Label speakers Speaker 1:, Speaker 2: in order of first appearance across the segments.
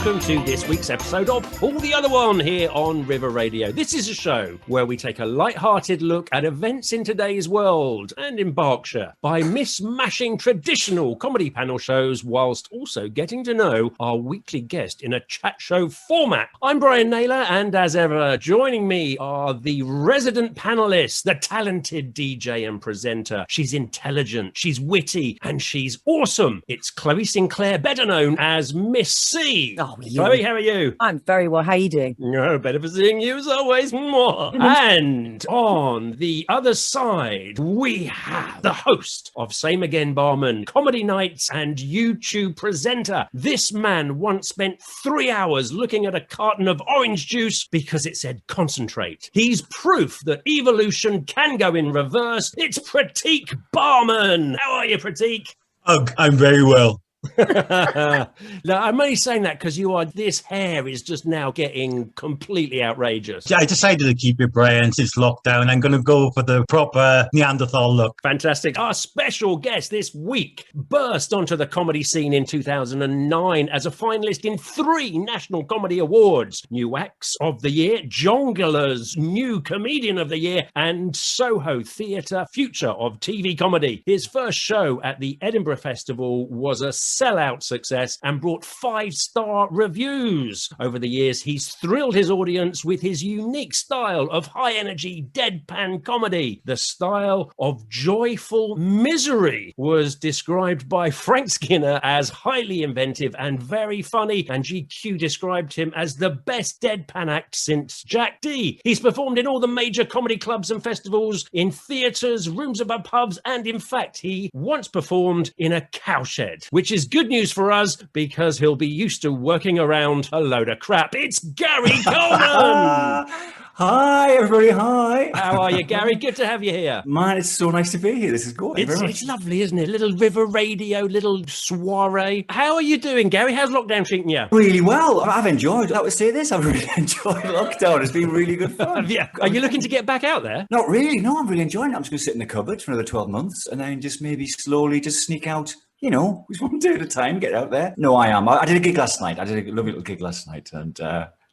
Speaker 1: welcome to this week's episode of Pull the Other One here on River Radio. This is a show where we take a light-hearted look at events in today's world and in Berkshire by mishmashing traditional comedy panel shows whilst also getting to know our weekly guest in a chat show format. I'm Brian Naylor, and as ever, joining me are the resident panelists, the talented DJ and presenter. She's intelligent, she's witty, and she's awesome. It's Chloe Sinclair, better known as Miss C.
Speaker 2: Oh,
Speaker 1: Chloe, how are you?
Speaker 2: I'm very well. How are you doing?
Speaker 1: No, better for seeing you as always. More. And on the other side, we have the host of Same Again Barman, comedy nights and YouTube presenter. This man once spent 3 hours looking at a carton of orange juice because it said concentrate. He's proof that evolution can go in reverse. It's Pratik Barman. How are you, Pratik?
Speaker 3: I'm very well.
Speaker 1: No, I'm only saying that because this hair is just now getting completely outrageous.
Speaker 3: I decided to keep it, Brian, since lockdown. I'm going to go for the proper Neanderthal look.
Speaker 1: Fantastic. Our special guest this week burst onto the comedy scene in 2009 as a finalist in 3 National Comedy Awards. New Acts of the Year, Jongleurs New Comedian of the Year, and Soho Theatre Future of TV Comedy. His first show at the Edinburgh Festival was a sellout success and brought 5-star reviews. Over the years, he's thrilled his audience with his unique style of high-energy deadpan comedy. The style of joyful misery was described by Frank Skinner as highly inventive and very funny, and GQ described him as the best deadpan act since Jack D. He's performed in all the major comedy clubs and festivals, in theatres, rooms above pubs, and in fact, he once performed in a cowshed, which is good news for us because he'll be used to working around a load of crap. It's Gary Colman!
Speaker 4: Hi, everybody. Hi.
Speaker 1: How are you, Gary? Good to have you here.
Speaker 4: Man, it's so nice to be here. This is good.
Speaker 1: It's lovely, isn't it? Little River Radio, little soiree. How are you doing, Gary? How's lockdown treating you?
Speaker 4: Really well. I've enjoyed, I would say this, I've really enjoyed lockdown. It's been really good fun.
Speaker 1: Are you looking to get back out there?
Speaker 4: Not really. No, I'm really enjoying it. I'm just going to sit in the cupboard for another 12 months and then just maybe slowly just sneak out. You know, just one day at a time, get out there. No, I am. I did a gig last night. I did a lovely little gig last night, and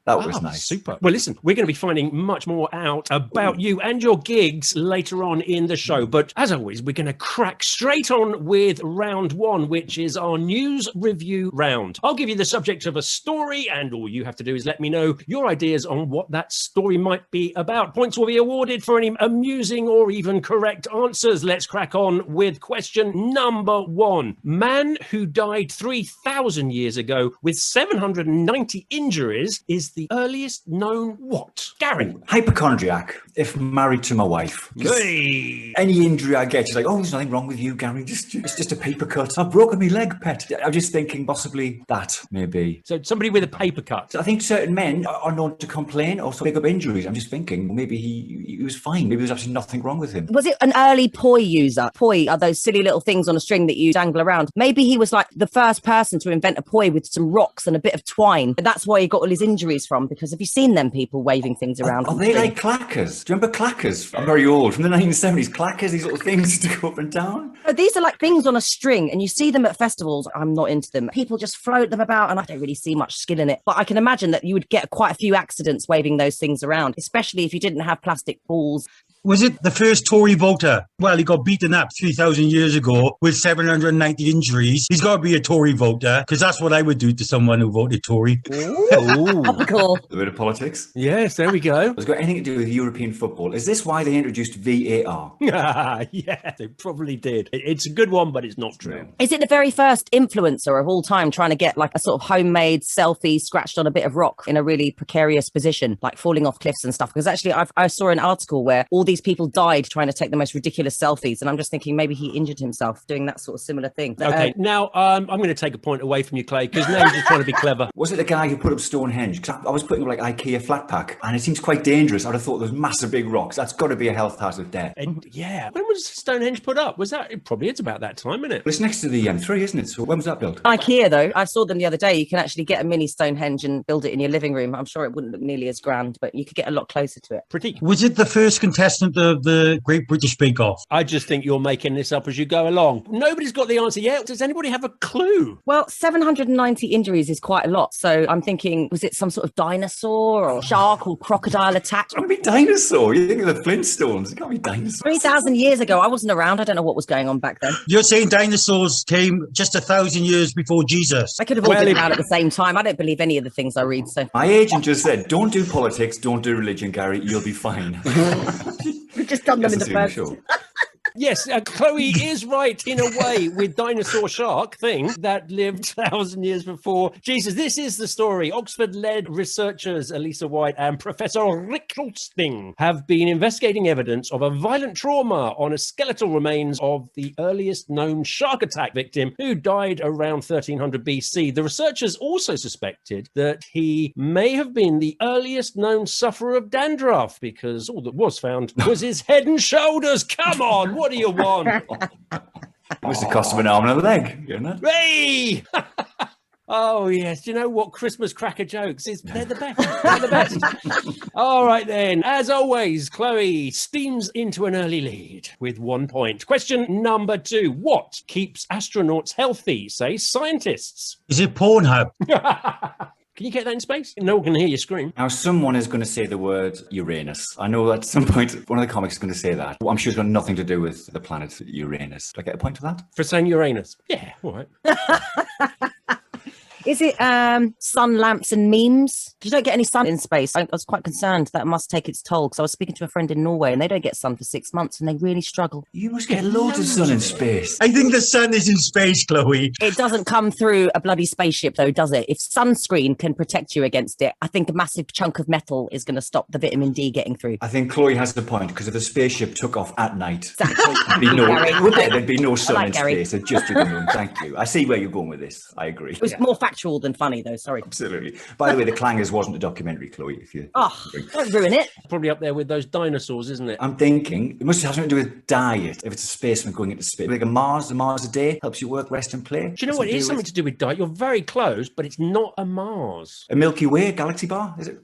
Speaker 4: that was nice.
Speaker 1: Super. Well, listen, we're going to be finding much more out about you and your gigs later on in the show. But as always, we're going to crack straight on with round 1, which is our news review round. I'll give you the subject of a story, and all you have to do is let me know your ideas on what that story might be about. Points will be awarded for any amusing or even correct answers. Let's crack on with question number 1. Man who died 3,000 years ago with 790 injuries is the earliest known what? Gary?
Speaker 4: Hypochondriac, if married to my wife.
Speaker 1: Hey.
Speaker 4: Any injury I get, she's like, oh, there's nothing wrong with you, Gary. It's just a paper cut. I've broken my leg, pet. I'm just thinking possibly that, maybe.
Speaker 1: So somebody with a paper cut.
Speaker 4: So I think certain men are known to complain or to pick up injuries. I'm just thinking maybe he was fine. Maybe there's actually nothing wrong with him.
Speaker 2: Was it an early poi user? Poi are those silly little things on a string that you dangle around. Maybe he was like the first person to invent a poi with some rocks and a bit of twine. And that's why he got all his injuries from, because have you seen them people waving things around?
Speaker 4: Are they like clackers? Do you remember clackers? I'm very old. From the 1970s, clackers, these little things to go up and down.
Speaker 2: These are like things on a string, and you see them at festivals. I'm not into them. People just float them about, and I don't really see much skill in it. But I can imagine that you would get quite a few accidents waving those things around, especially if you didn't have plastic balls.
Speaker 3: Was it the first Tory voter? Well, he got beaten up 3,000 years ago with 790 injuries. He's got to be a Tory voter, because that's what I would do to someone who voted Tory.
Speaker 2: Topical.
Speaker 4: A bit of politics.
Speaker 1: Yes, there we go.
Speaker 4: It's got anything to do with European football. Is this why they introduced VAR?
Speaker 1: Yeah, they probably did. It's a good one, but it's not true.
Speaker 2: Is it the very first influencer of all time trying to get like a sort of homemade selfie scratched on a bit of rock in a really precarious position, like falling off cliffs and stuff? Because actually I saw an article where all these people died trying to take the most ridiculous selfies, and I'm just thinking maybe he injured himself doing that sort of similar thing.
Speaker 1: Okay, now I'm going to take a point away from you, Clay, because now you're just trying to be clever.
Speaker 4: Was it the guy who put up Stonehenge? Because I was putting up like IKEA flat pack, and it seems quite dangerous. I'd have thought those massive big rocks. That's got to be a health hazard there.
Speaker 1: And yeah, when was Stonehenge put up? Was that probably? It's about that time, isn't it?
Speaker 4: Well, it's next to the M3, isn't it? So when was that built?
Speaker 2: IKEA, though, I saw them the other day. You can actually get a mini Stonehenge and build it in your living room. I'm sure it wouldn't look nearly as grand, but you could get a lot closer to it.
Speaker 1: Pratik.
Speaker 3: Was it the first contestant contestant of the Great British Bake Off?
Speaker 1: I just think you're making this up as you go along. Nobody's got the answer yet. Does anybody have a clue?
Speaker 2: Well, 790 injuries is quite a lot. So I'm thinking, was it some sort of dinosaur or shark or crocodile attack?
Speaker 4: It can't be dinosaur. You think of the Flintstones. It can't be dinosaur.
Speaker 2: 3,000 years ago. I wasn't around. I don't know what was going on back then.
Speaker 3: You're saying dinosaurs came just 1,000 years before Jesus?
Speaker 2: I could have all been around at the same time. I don't believe any of the things I read. So
Speaker 4: My agent just said, don't do politics, don't do religion, Gary. You'll be fine.
Speaker 2: we've just done them in the
Speaker 4: That's
Speaker 2: first.
Speaker 4: show.
Speaker 1: Yes, Chloe is right in a way with dinosaur shark thing that lived 1,000 years before Jesus. This is the story. Oxford-led researchers Elisa White and Professor Richtelstein have been investigating evidence of a violent trauma on a skeletal remains of the earliest known shark attack victim who died around 1300 BC. The researchers also suspected that he may have been the earliest known sufferer of dandruff because all that was found was his head and shoulders. Come on! What do you want?
Speaker 4: Must have cost him an arm and a leg. You know?
Speaker 1: Hey! Oh, yes. Do you know what? Christmas cracker jokes they're the best. They're the best. All right, then. As always, Chloe steams into an early lead with 1 point. Question number 2. What keeps astronauts healthy, say scientists?
Speaker 3: Is it Pornhub?
Speaker 1: Can you get that in space? No one can hear you scream.
Speaker 4: Now, someone is going to say the word Uranus. I know at some point one of the comics is going to say that. I'm sure it's got nothing to do with the planet Uranus. Do I get a point for that?
Speaker 1: For saying Uranus. Yeah, all right.
Speaker 2: Is it sun lamps and memes? You don't get any sun in space. I was quite concerned that must take its toll because I was speaking to a friend in Norway and they don't get sun for 6 months and they really struggle.
Speaker 4: You must get loads of sun in space.
Speaker 3: I think the sun is in space, Chloe.
Speaker 2: It doesn't come through a bloody spaceship though, does it? If sunscreen can protect you against it, I think a massive chunk of metal is going to stop the vitamin D getting through.
Speaker 4: I think Chloe has the point because if the spaceship took off at night,
Speaker 2: Exactly.
Speaker 4: there'd be no sun
Speaker 2: like
Speaker 4: in
Speaker 2: Gary.
Speaker 4: space. It'd just be the moon. Thank you. I see where you're going with this. I agree.
Speaker 2: It was more factual than funny though, sorry.
Speaker 4: Absolutely. By the way, The Clangers wasn't a documentary, Chloe. If you
Speaker 2: Oh, don't ruin it.
Speaker 1: Probably up there with those dinosaurs, isn't it?
Speaker 4: I'm thinking it must have something to do with diet. If it's a spaceman going into space, like a Mars a day helps you work, rest, and play.
Speaker 1: Do you know what? It is something to do with diet. You're very close, but it's not a Mars.
Speaker 4: A Milky Way, a galaxy bar? Is it?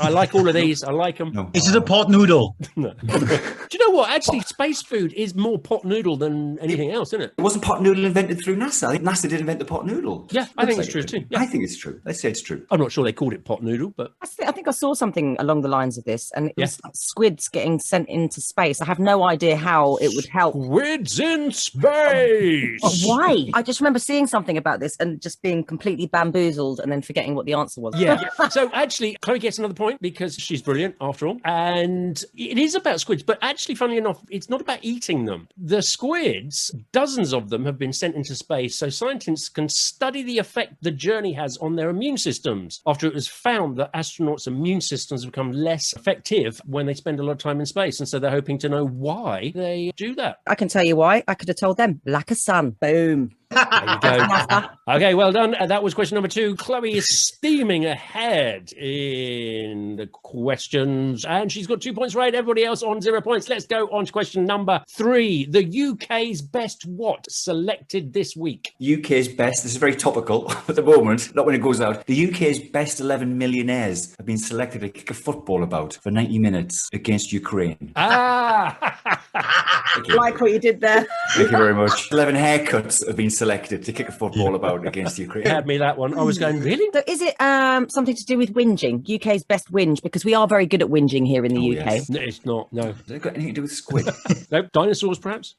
Speaker 1: I like all of these. I like them.
Speaker 4: No.
Speaker 3: Is it a pot noodle?
Speaker 1: No. Do you know what? Actually, space food is more pot noodle than anything else, isn't it?
Speaker 4: It wasn't pot noodle invented through NASA. I think NASA did invent the pot noodle.
Speaker 1: Yeah, I think
Speaker 4: Looks
Speaker 1: it's true
Speaker 4: it
Speaker 1: too.
Speaker 4: did.
Speaker 1: Yeah.
Speaker 4: I think it's true. Let's say it's true.
Speaker 1: I'm not sure they called it pot noodle, but
Speaker 2: I think I saw something along the lines of this, and it was like squids getting sent into space. I have no idea how it would help.
Speaker 1: squids in space.
Speaker 2: But why? I just remember seeing something about this and just being completely bamboozled and then forgetting what the answer was.
Speaker 1: Yeah. So actually, Chloe gets another point because she's brilliant after all. And it is about squids, but actually, funnily enough, it's not about eating them. The squids, dozens of them have been sent into space so scientists can study the effect the journey has on their immune systems after it was found that astronauts' immune systems become less effective when they spend a lot of time in space. And so they're hoping to know why they do that.
Speaker 2: I can tell you why. I could have told them. Lack of sun. Boom.
Speaker 1: There you go. Okay, well done. That was question number 2. Chloe is steaming ahead in the questions, and she's got 2 points right. Everybody else on 0 points. Let's go on to question number 3. The UK's best what selected this week?
Speaker 4: UK's best, this is very topical at the moment, not when it goes out. The UK's best 11 millionaires have been selected to kick a football about for 90 minutes against Ukraine.
Speaker 1: Ah!
Speaker 2: Like what you did there.
Speaker 4: Thank you very much. 11 haircuts have been selected to kick a football about against Ukraine.
Speaker 1: Had me that one. I was going, really?
Speaker 2: So is it something to do with whinging? UK's best whinge? Because we are very good at whinging here in the UK.
Speaker 4: yes.
Speaker 1: No, it's not. No.
Speaker 4: Has it got anything to do with squid?
Speaker 1: No, dinosaurs, perhaps?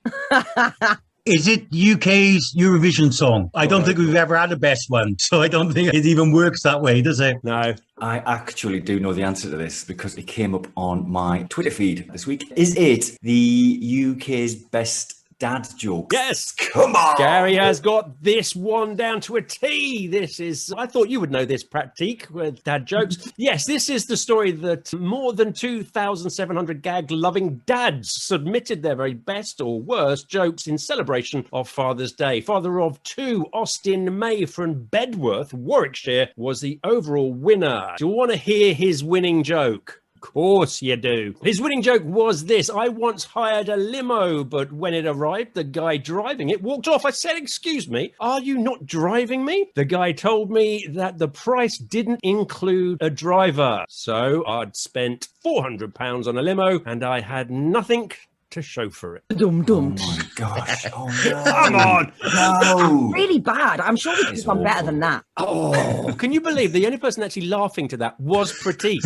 Speaker 3: Is it UK's Eurovision song? I don't think we've ever had a best one, so I don't think it even works that way, does it?
Speaker 1: No.
Speaker 4: I actually do know the answer to this because it came up on my Twitter feed this week. Is it the UK's best dad joke?
Speaker 1: Yes.
Speaker 4: Come on!
Speaker 1: Gary has got this one down to a T. This is, I thought you would know this, Pratik, with dad jokes. Yes, this is the story that more than 2,700 gag-loving dads submitted their very best or worst jokes in celebration of Father's Day. Father of 2, Austin May from Bedworth, Warwickshire, was the overall winner. Do you want to hear his winning joke? Course you do. His winning joke was this: I once hired a limo, but when it arrived, the guy driving it walked off. I said, excuse me, are you not driving me? The guy told me that the price didn't include a driver. So I'd spent £400 on a limo and I had nothing to show for it.
Speaker 2: Dum dum.
Speaker 4: Oh my gosh. Oh no.
Speaker 1: Come on.
Speaker 4: No.
Speaker 2: Really bad. I'm sure we could
Speaker 4: It's
Speaker 2: have done better
Speaker 4: awful.
Speaker 2: than that.
Speaker 1: Oh, can you believe the only person actually laughing to that was Pratik?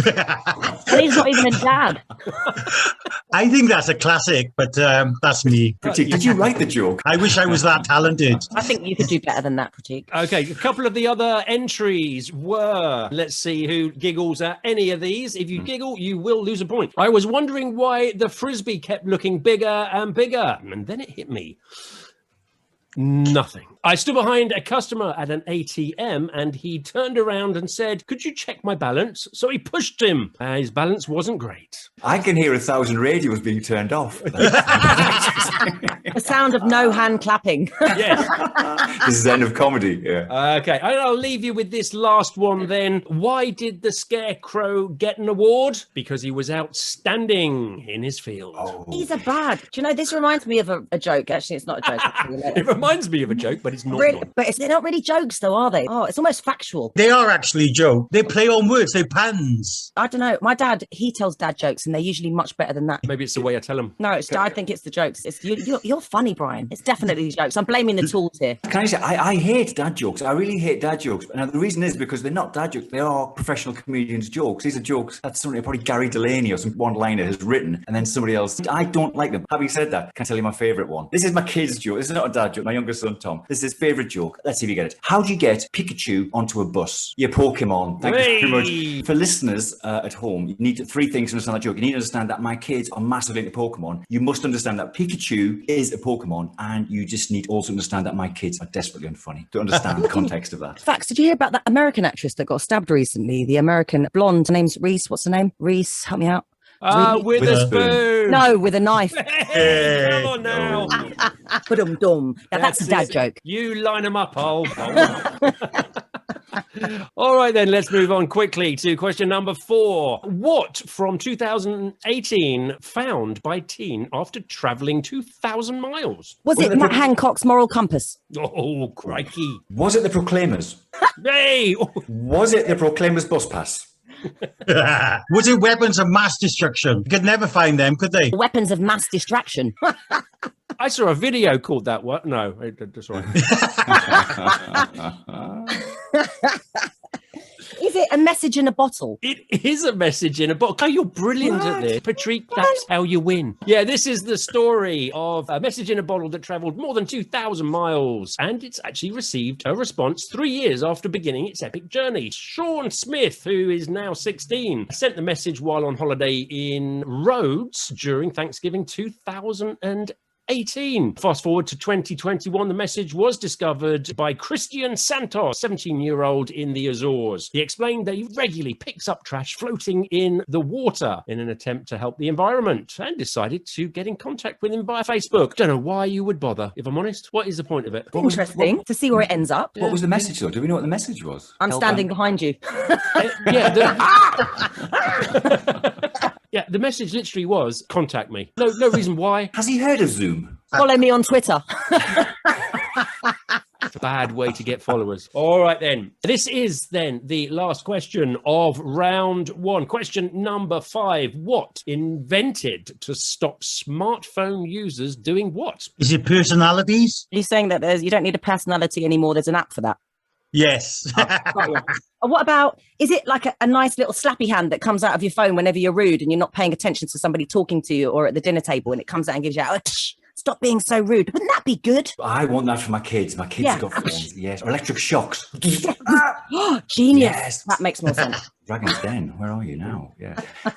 Speaker 2: And he's not even a dad.
Speaker 3: I think that's a classic, but that's me.
Speaker 4: Pratik, did you write the joke?
Speaker 3: I wish I was that talented.
Speaker 2: I think you could do better than that, Pratik.
Speaker 1: Okay, a couple of the other entries were, let's see who giggles at any of these. If you giggle, you will lose a point. I was wondering why the Frisbee kept looking bigger and bigger, and then it hit me. Nothing. I stood behind a customer at an ATM and he turned around and said, could you check my balance? So he pushed him. His balance wasn't great.
Speaker 4: I can hear 1,000 radios being turned off.
Speaker 2: The sound of no hand clapping.
Speaker 1: Yes.
Speaker 4: This is the end of comedy. Yeah.
Speaker 1: Okay, I'll leave you with this last one then. Why did the Scarecrow get an award? Because he was outstanding in his field.
Speaker 4: Oh.
Speaker 2: These are bad. Do you know, this reminds me of a joke. Actually, it's not a joke.
Speaker 1: It reminds me of a joke, but it's not
Speaker 2: Really,
Speaker 1: one.
Speaker 2: but they're not really jokes, though, are they? Oh, it's almost factual.
Speaker 3: They are actually joke. They play on words. They puns.
Speaker 2: I don't know. My dad, he tells dad jokes, and they're usually much better than that.
Speaker 1: Maybe it's the way I tell them.
Speaker 2: No, I think it's the jokes. It's you're funny, Brian. It's definitely the jokes. I'm blaming the tools here.
Speaker 4: Can I say, I hate dad jokes. I really hate dad jokes. And the reason is because they're not dad jokes. They are professional comedians' jokes. These are jokes that somebody, probably Gary Delaney or some one-liner has written, and then somebody else. I don't like them. Having said that, can I tell you my favourite one? This is my kid's joke. This is not a dad joke. My younger son, Tom. This is his favourite joke. Let's see if you get it. How do you get Pikachu onto a bus? You Pokemon. Thank you very much. For listeners at home, you need three things to understand that joke. You need to understand that my kids are massively into Pokemon. You must understand that Pikachu is a Pokemon, and you just need to also understand that my kids are desperately unfunny to understand the context of that.
Speaker 2: Facts. Did you hear about that American actress that got stabbed recently? The American blonde. Her name's Reese. What's her name? Reese. Help me out.
Speaker 1: With a spoon.
Speaker 2: No, with a knife.
Speaker 1: Hey, come on now.
Speaker 2: Ba-dum-dum. Now, that's a dad joke.
Speaker 1: You line them up, Hole. All right, then, let's move on quickly to question number 4. What from 2018 found by teen after travelling 2,000 miles?
Speaker 2: Was it Matt Hancock's moral compass?
Speaker 1: Oh, crikey.
Speaker 4: Was it the Proclaimers?
Speaker 1: Hey! Oh,
Speaker 4: Was it the Proclaimers bus pass?
Speaker 3: Was it weapons of mass destruction? You could never find them, could they?
Speaker 2: Weapons of mass distraction.
Speaker 1: I saw a video called that. What? No, that's right.
Speaker 2: Is it a message in a bottle?
Speaker 1: It is a message in a book. Oh, you're brilliant at this. Patrick, that's how you win. Yeah, this is the story of a message in a bottle that travelled more than 2,000 miles. And it's actually received a response 3 years after beginning its epic journey. Sean Smith, who is now 16, sent the message while on holiday in Rhodes during Thanksgiving 2018. Fast forward to 2021, the message was discovered by Christian Santos, 17-year-old in the Azores. He explained that he regularly picks up trash floating in the water in an attempt to help the environment and decided to get in contact with him via Facebook. Don't know why you would bother, if I'm honest. What is the point of it?
Speaker 2: Interesting to see where it ends up.
Speaker 4: What was the message, though? Do we know what the message was?
Speaker 2: I'm standing behind you.
Speaker 1: Yeah, the message literally was, contact me. No reason why.
Speaker 4: Has he heard of Zoom?
Speaker 2: Follow me on Twitter.
Speaker 1: It's a bad way to get followers. All right, then. This is then the last question of round 1. Question number 5. What invented to stop smartphone users doing what?
Speaker 3: Is it personalities?
Speaker 2: Are you saying that you don't need a personality anymore? There's an app for that.
Speaker 3: Yes.
Speaker 2: What about, is it like a nice little slappy hand that comes out of your phone whenever you're rude and you're not paying attention to somebody talking to you or at the dinner table, and it comes out and gives you out, stop being so rude. Wouldn't that be good?
Speaker 4: I want that for my kids. My kids
Speaker 2: Yeah.
Speaker 4: got phones. Yes. Or electric shocks.
Speaker 2: Genius.
Speaker 4: Yes.
Speaker 2: That makes more sense.
Speaker 4: Dragon's Den, where are you now? Yeah.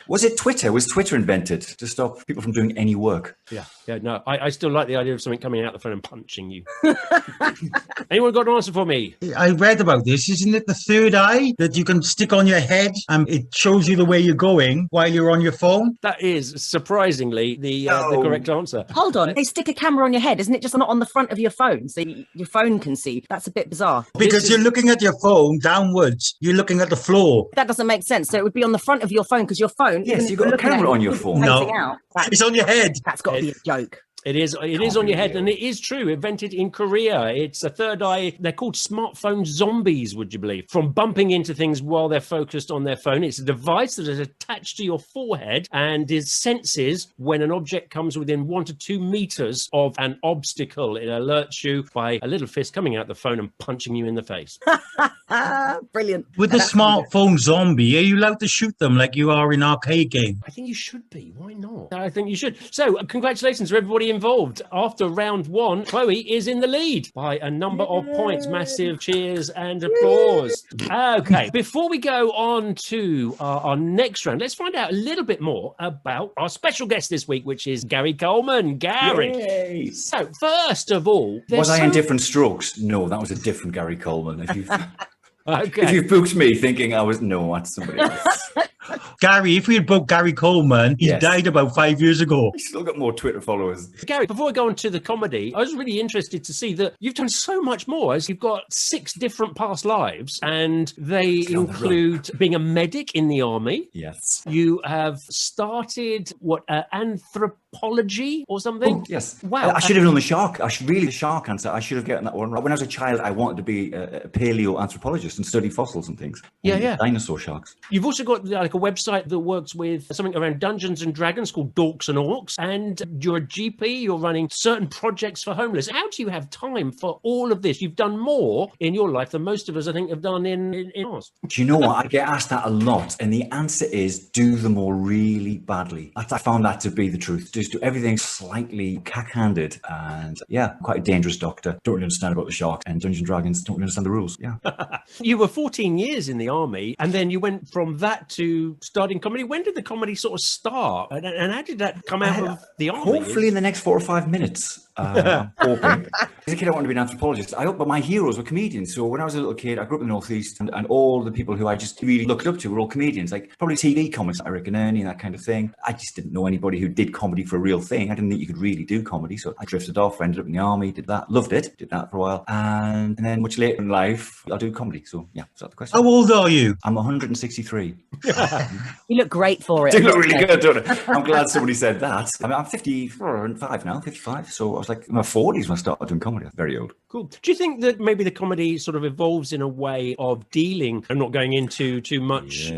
Speaker 4: Was it Twitter? Was Twitter invented to stop people from doing any work?
Speaker 1: Yeah, no, I still like the idea of something coming out the phone and punching you. Anyone got an answer for me?
Speaker 3: I read about this. Isn't it the third eye that you can stick on your head and it shows you the way you're going while you're on your phone?
Speaker 1: That is surprisingly the correct answer.
Speaker 2: Hold on. They stick a camera on your head. Isn't it just not on the front of your phone so your phone can see? That's a bit bizarre.
Speaker 3: Because you're looking at your phone downwards. You're looking at the floor.
Speaker 2: That doesn't doesn't make sense. So it would be on the front of your phone because your phone.
Speaker 4: Yes, you've got a camera on your phone.
Speaker 3: No.
Speaker 2: Out.
Speaker 3: It's on your head.
Speaker 2: That's got to be a joke.
Speaker 1: It is on your head, and it is true. Invented in Korea. It's a third eye. They're called smartphone zombies, would you believe? From bumping into things while they're focused on their phone. It's a device that is attached to your forehead and senses when an object comes within 1 to 2 meters of an obstacle. It alerts you by a little fist coming out the phone and punching you in the face.
Speaker 2: Brilliant.
Speaker 3: With the smartphone zombie, are you allowed to shoot them like you are in arcade game?
Speaker 1: I think you should be. Why not? I think you should. So, congratulations to everybody involved. After round 1, Chloe is in the lead by a number of points. Massive cheers and applause. Okay, before we go on to our next round, let's find out a little bit more about our special guest this week, which is Gary Colman. Gary.
Speaker 4: Yay.
Speaker 1: So, first of all...
Speaker 4: Was I in different strokes? No, that was a different Gary Colman. If
Speaker 1: Okay.
Speaker 4: you booked me thinking I was... No, that's somebody else.
Speaker 3: Gary, if we had booked Gary Coleman, he
Speaker 4: Yes.
Speaker 3: died about 5 years ago.
Speaker 4: He's still got more Twitter followers.
Speaker 1: Gary, before we go on to the comedy, I was really interested to see that you've done so much more, as you've got 6 different past lives, and they include being a medic in the army.
Speaker 4: Yes.
Speaker 1: You have started, anthropology or something?
Speaker 4: Oh, yes.
Speaker 1: Wow.
Speaker 4: I should have known the shark. The shark answer. I should have gotten that one right. When I was a child, I wanted to be a paleoanthropologist and study fossils and things.
Speaker 1: Yeah.
Speaker 4: Dinosaur sharks.
Speaker 1: You've also got like a website that works with something around Dungeons and Dragons called Dorks and Orcs, and you're a GP, you're running certain projects for homeless. How do you have time for all of this? You've done more in your life than most of us, I think, have done in ours.
Speaker 4: Do you know what? I get asked that a lot, and the answer is do them all really badly. I found that to be the truth. Just do everything slightly cack-handed, and quite a dangerous doctor. Don't really understand about the sharks and Dungeons and Dragons. Don't really understand the rules. Yeah.
Speaker 1: You were 14 years in the army, and then you went from that to starting comedy. When did the comedy sort of start, and how did that come out of the army?
Speaker 4: Hopefully in the next 4 or 5 minutes. I'm hoping. As a kid, I wanted to be an anthropologist. But my heroes were comedians. So when I was a little kid, I grew up in the Northeast, and all the people who I just really looked up to were all comedians, like probably TV comics, like Rick and Ernie and that kind of thing. I just didn't know anybody who did comedy for a real thing. I didn't think you could really do comedy. So I drifted off, ended up in the army, did that, loved it, did that for a while. And then much later in life, I'll do comedy. So yeah, is that the question?
Speaker 3: How old are you?
Speaker 4: I'm 163.
Speaker 2: You look great for it.
Speaker 4: Do look really good, don't I? I'm glad somebody said that. I mean, I'm 55 now, 55. So I was like in my 40s when I started doing comedy. That's very old.
Speaker 1: Cool. Do you think that maybe the comedy sort of evolves in a way of dealing? I'm not going into too much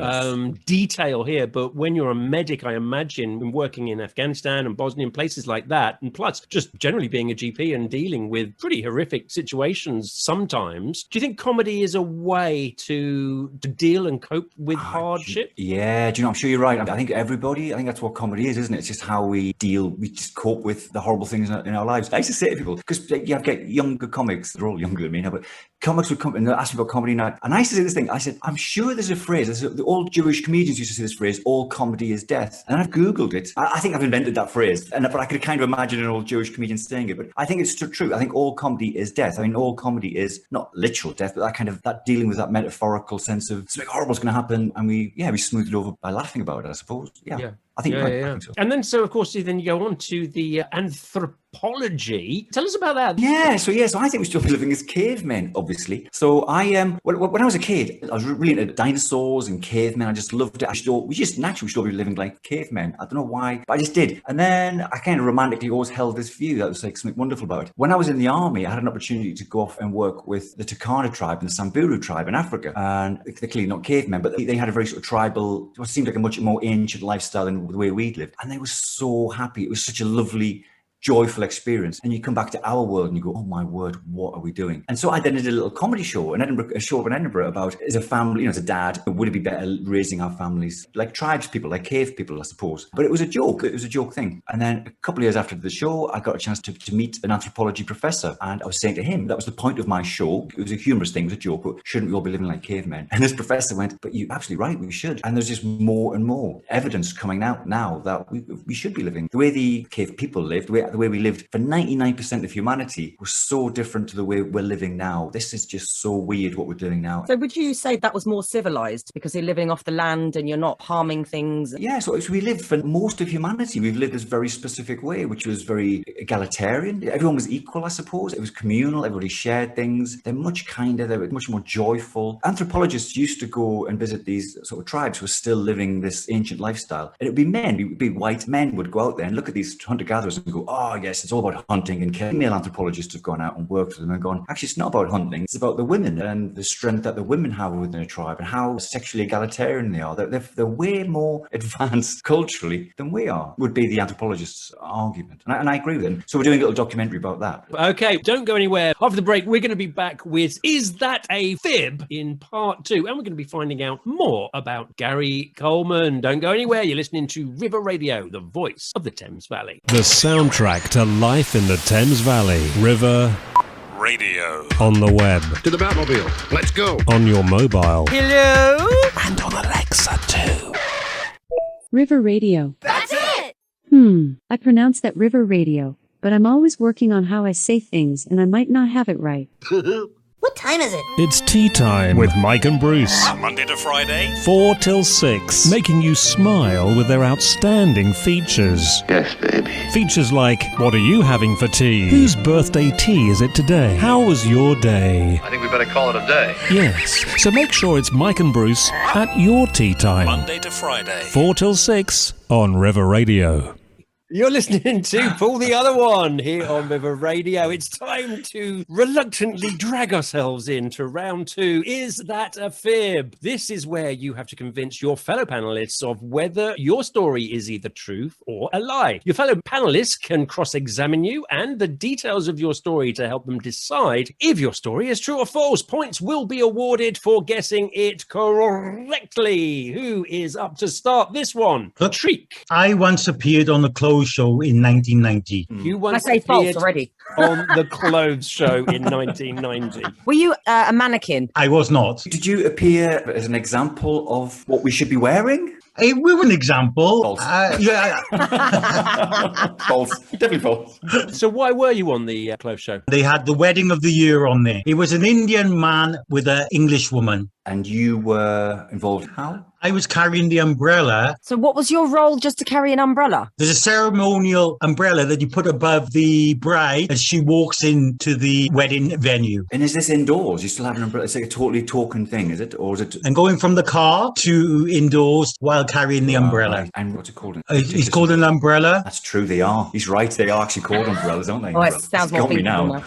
Speaker 1: detail here, but when you're a medic, I imagine working in Afghanistan and Bosnia and places like that, and plus just generally being a GP and dealing with pretty horrific situations sometimes. Do you think comedy is a way to deal and cope with hardship?
Speaker 4: Yeah, do you know, I'm sure you're right. I think that's what comedy is, isn't it? It's just how we just cope with the horrible things in our lives. I used to say to people, because you get younger comics, they're all younger than me now, but comics would come and ask me about comedy now. And I used to say this thing, I said, I'm sure there's a phrase, the old Jewish comedians used to say this phrase, all comedy is death. And I've Googled it. I think I've invented that phrase, but I could kind of imagine an old Jewish comedian saying it. But I think it's true. I think all comedy is death. I mean, all comedy is not literal death, but that dealing with that metaphorical sense of something horrible's going to happen. And we smooth it over by laughing about it, I suppose. Yeah. I think I think so.
Speaker 1: And then, so of course, then you go on to the anthropology. Tell us about that.
Speaker 4: Yeah, so I think we should be living as cavemen, obviously. So when I was a kid, I was really into dinosaurs and cavemen. I just loved it. We just naturally should be living like cavemen. I don't know why, but I just did. And then I kind of romantically always held this view that was like something wonderful about it. When I was in the army, I had an opportunity to go off and work with the Turkana tribe and the Samburu tribe in Africa. And they're clearly not cavemen, but they had a very sort of tribal, what seemed like a much more ancient lifestyle than the way we'd lived. And they were so happy. It was such a lovely, joyful experience. And you come back to our world and you go, oh my word, what are we doing? And so I then did a little comedy show in Edinburgh, a show in Edinburgh about, as a family, as a dad, would it be better raising our families like tribes people, like cave people, I suppose. But it was a joke. It was a joke thing. And then a couple of years after the show, I got a chance to meet an anthropology professor. And I was saying to him, that was the point of my show. It was a humorous thing, it was a joke, but shouldn't we all be living like cavemen? And this professor went, but you're absolutely right, we should. And there's just more and more evidence coming out now that we should be living the way the cave people lived, the way the way we lived for 99% of humanity was so different to the way we're living now. This is just so weird what we're doing now.
Speaker 2: So would you say that was more civilized because you're living off the land and you're not harming things?
Speaker 4: Yeah, so we lived for most of humanity. We've lived this very specific way, which was very egalitarian. Everyone was equal, I suppose. It was communal. Everybody shared things. They're much kinder. They were much more joyful. Anthropologists used to go and visit these sort of tribes who were still living this ancient lifestyle. And it would be men, big white men would go out there and look at these hunter-gatherers and go, oh, yes, it's all about hunting and killing. Male anthropologists have gone out and worked with them and gone, actually, it's not about hunting. It's about the women and the strength that the women have within a tribe and how sexually egalitarian they are. They're way more advanced culturally than we are, would be the anthropologist's argument. And I agree with him. So we're doing a little documentary about that.
Speaker 1: Okay, don't go anywhere. After the break, we're going to be back with Is That a Fib in part 2. And we're going to be finding out more about Gary Colman. Don't go anywhere. You're listening to River Radio, the voice of the Thames Valley.
Speaker 5: The soundtrack to life in the Thames Valley. River Radio. On the web.
Speaker 6: To the Batmobile. Let's go.
Speaker 5: On your mobile.
Speaker 2: Hello?
Speaker 5: And on Alexa too.
Speaker 7: River Radio.
Speaker 8: That's it!
Speaker 7: I pronounce that River Radio, but I'm always working on how I say things and I might not have it right.
Speaker 8: What time is it?
Speaker 5: It's tea time with Mike and Bruce. Monday to Friday, 4 till 6. Making you smile with their outstanding features.
Speaker 6: Yes, baby.
Speaker 5: Features like, what are you having for tea? Whose birthday tea is it today? How was your day?
Speaker 6: I think we better call it a day.
Speaker 5: Yes, so make sure it's Mike and Bruce at your tea time. Monday to Friday, 4 till 6 on River Radio.
Speaker 1: You're listening to Pull the Other One here on River Radio. It's time to reluctantly drag ourselves into round 2. Is that a fib? This is where you have to convince your fellow panelists of whether your story is either truth or a lie. Your fellow panelists can cross-examine you and the details of your story to help them decide if your story is true or false. Points will be awarded for guessing it correctly. Who is up to start this one? Pratik.
Speaker 3: I once appeared on the Clothes Show in 1990.
Speaker 1: You once
Speaker 2: I say false
Speaker 1: appeared
Speaker 2: already.
Speaker 1: on the Clothes Show in 1990.
Speaker 2: Were you a mannequin?
Speaker 3: I was not.
Speaker 4: Did you appear as an example of what we should be wearing?
Speaker 3: We were an example.
Speaker 4: False.
Speaker 3: Yeah.
Speaker 4: False. Definitely false.
Speaker 1: So why were you on the Clothes Show?
Speaker 3: They had the wedding of the year on there. It was an Indian man with an English woman.
Speaker 4: And you were involved how?
Speaker 3: I was carrying the umbrella.
Speaker 2: So what was your role, just to carry an umbrella?
Speaker 3: There's a ceremonial umbrella that you put above the bride as she walks into the wedding venue.
Speaker 4: And is this indoors? You still have an umbrella? It's like a totally token thing, is it? Or is it?
Speaker 3: And going from the car to indoors while carrying the umbrella.
Speaker 4: And what's it called?
Speaker 3: It's called an umbrella.
Speaker 4: That's true, they are. He's right, they are actually called umbrellas, aren't they?
Speaker 2: Oh, it sounds more
Speaker 4: got me
Speaker 2: feasible
Speaker 4: now.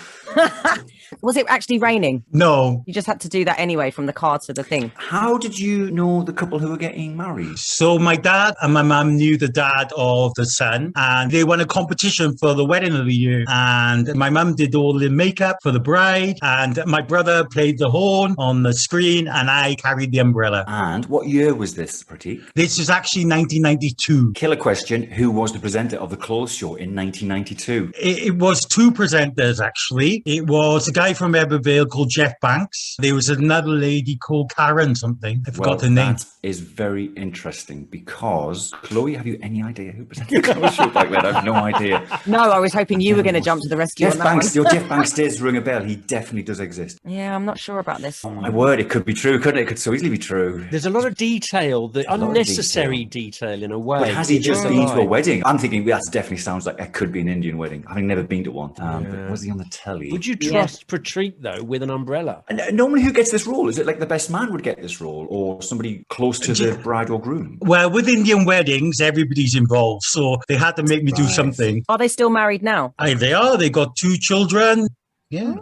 Speaker 2: Was it actually raining?
Speaker 3: No.
Speaker 2: You just had to do that anyway from the car to the thing.
Speaker 4: How did you know the couple who were getting married?
Speaker 3: So my dad and my mum knew the dad of the son, and they won a competition for the wedding of the year. And my mum did all the makeup for the bride, and my brother played the horn on the screen, and I carried the umbrella.
Speaker 4: And what year was this, Pratik?
Speaker 3: This is actually 1992.
Speaker 4: Killer question, who was the presenter of the Clothes Show in 1992?
Speaker 3: It was two presenters, actually. It was a guy from Ebervale called Jeff Banks. There was another lady called Karen something. I forgot her name.
Speaker 4: That is very interesting because, Chloe, have you any idea who presented the Clothes Show back then? I have no idea.
Speaker 2: No, I was hoping you were going to jump to the rescue
Speaker 4: Jeff
Speaker 2: on that
Speaker 4: Banks,
Speaker 2: one.
Speaker 4: your Jeff Banks does ring a bell. He definitely does exist.
Speaker 2: Yeah, I'm not sure about this.
Speaker 4: My word, it could be true, couldn't it? It could so easily be true.
Speaker 1: There's a lot of detail, the
Speaker 4: A lot of
Speaker 1: unnecessary detail in a way.
Speaker 4: But has he
Speaker 1: It's
Speaker 4: just
Speaker 1: a
Speaker 4: been to a
Speaker 1: lie.
Speaker 4: wedding? I'm thinking that definitely sounds like it could be an Indian wedding, having never been to one. But was he on the telly?
Speaker 1: Would you trust Pratik, though, with an umbrella?
Speaker 4: And normally who gets this role? Is it like the best man would get this role or somebody close to the bride or groom?
Speaker 3: Well, with Indian weddings, everybody's involved. So they had to make me do
Speaker 4: Right.
Speaker 3: something.
Speaker 2: Are they still married now?
Speaker 3: They are. They got 2 children. Yeah.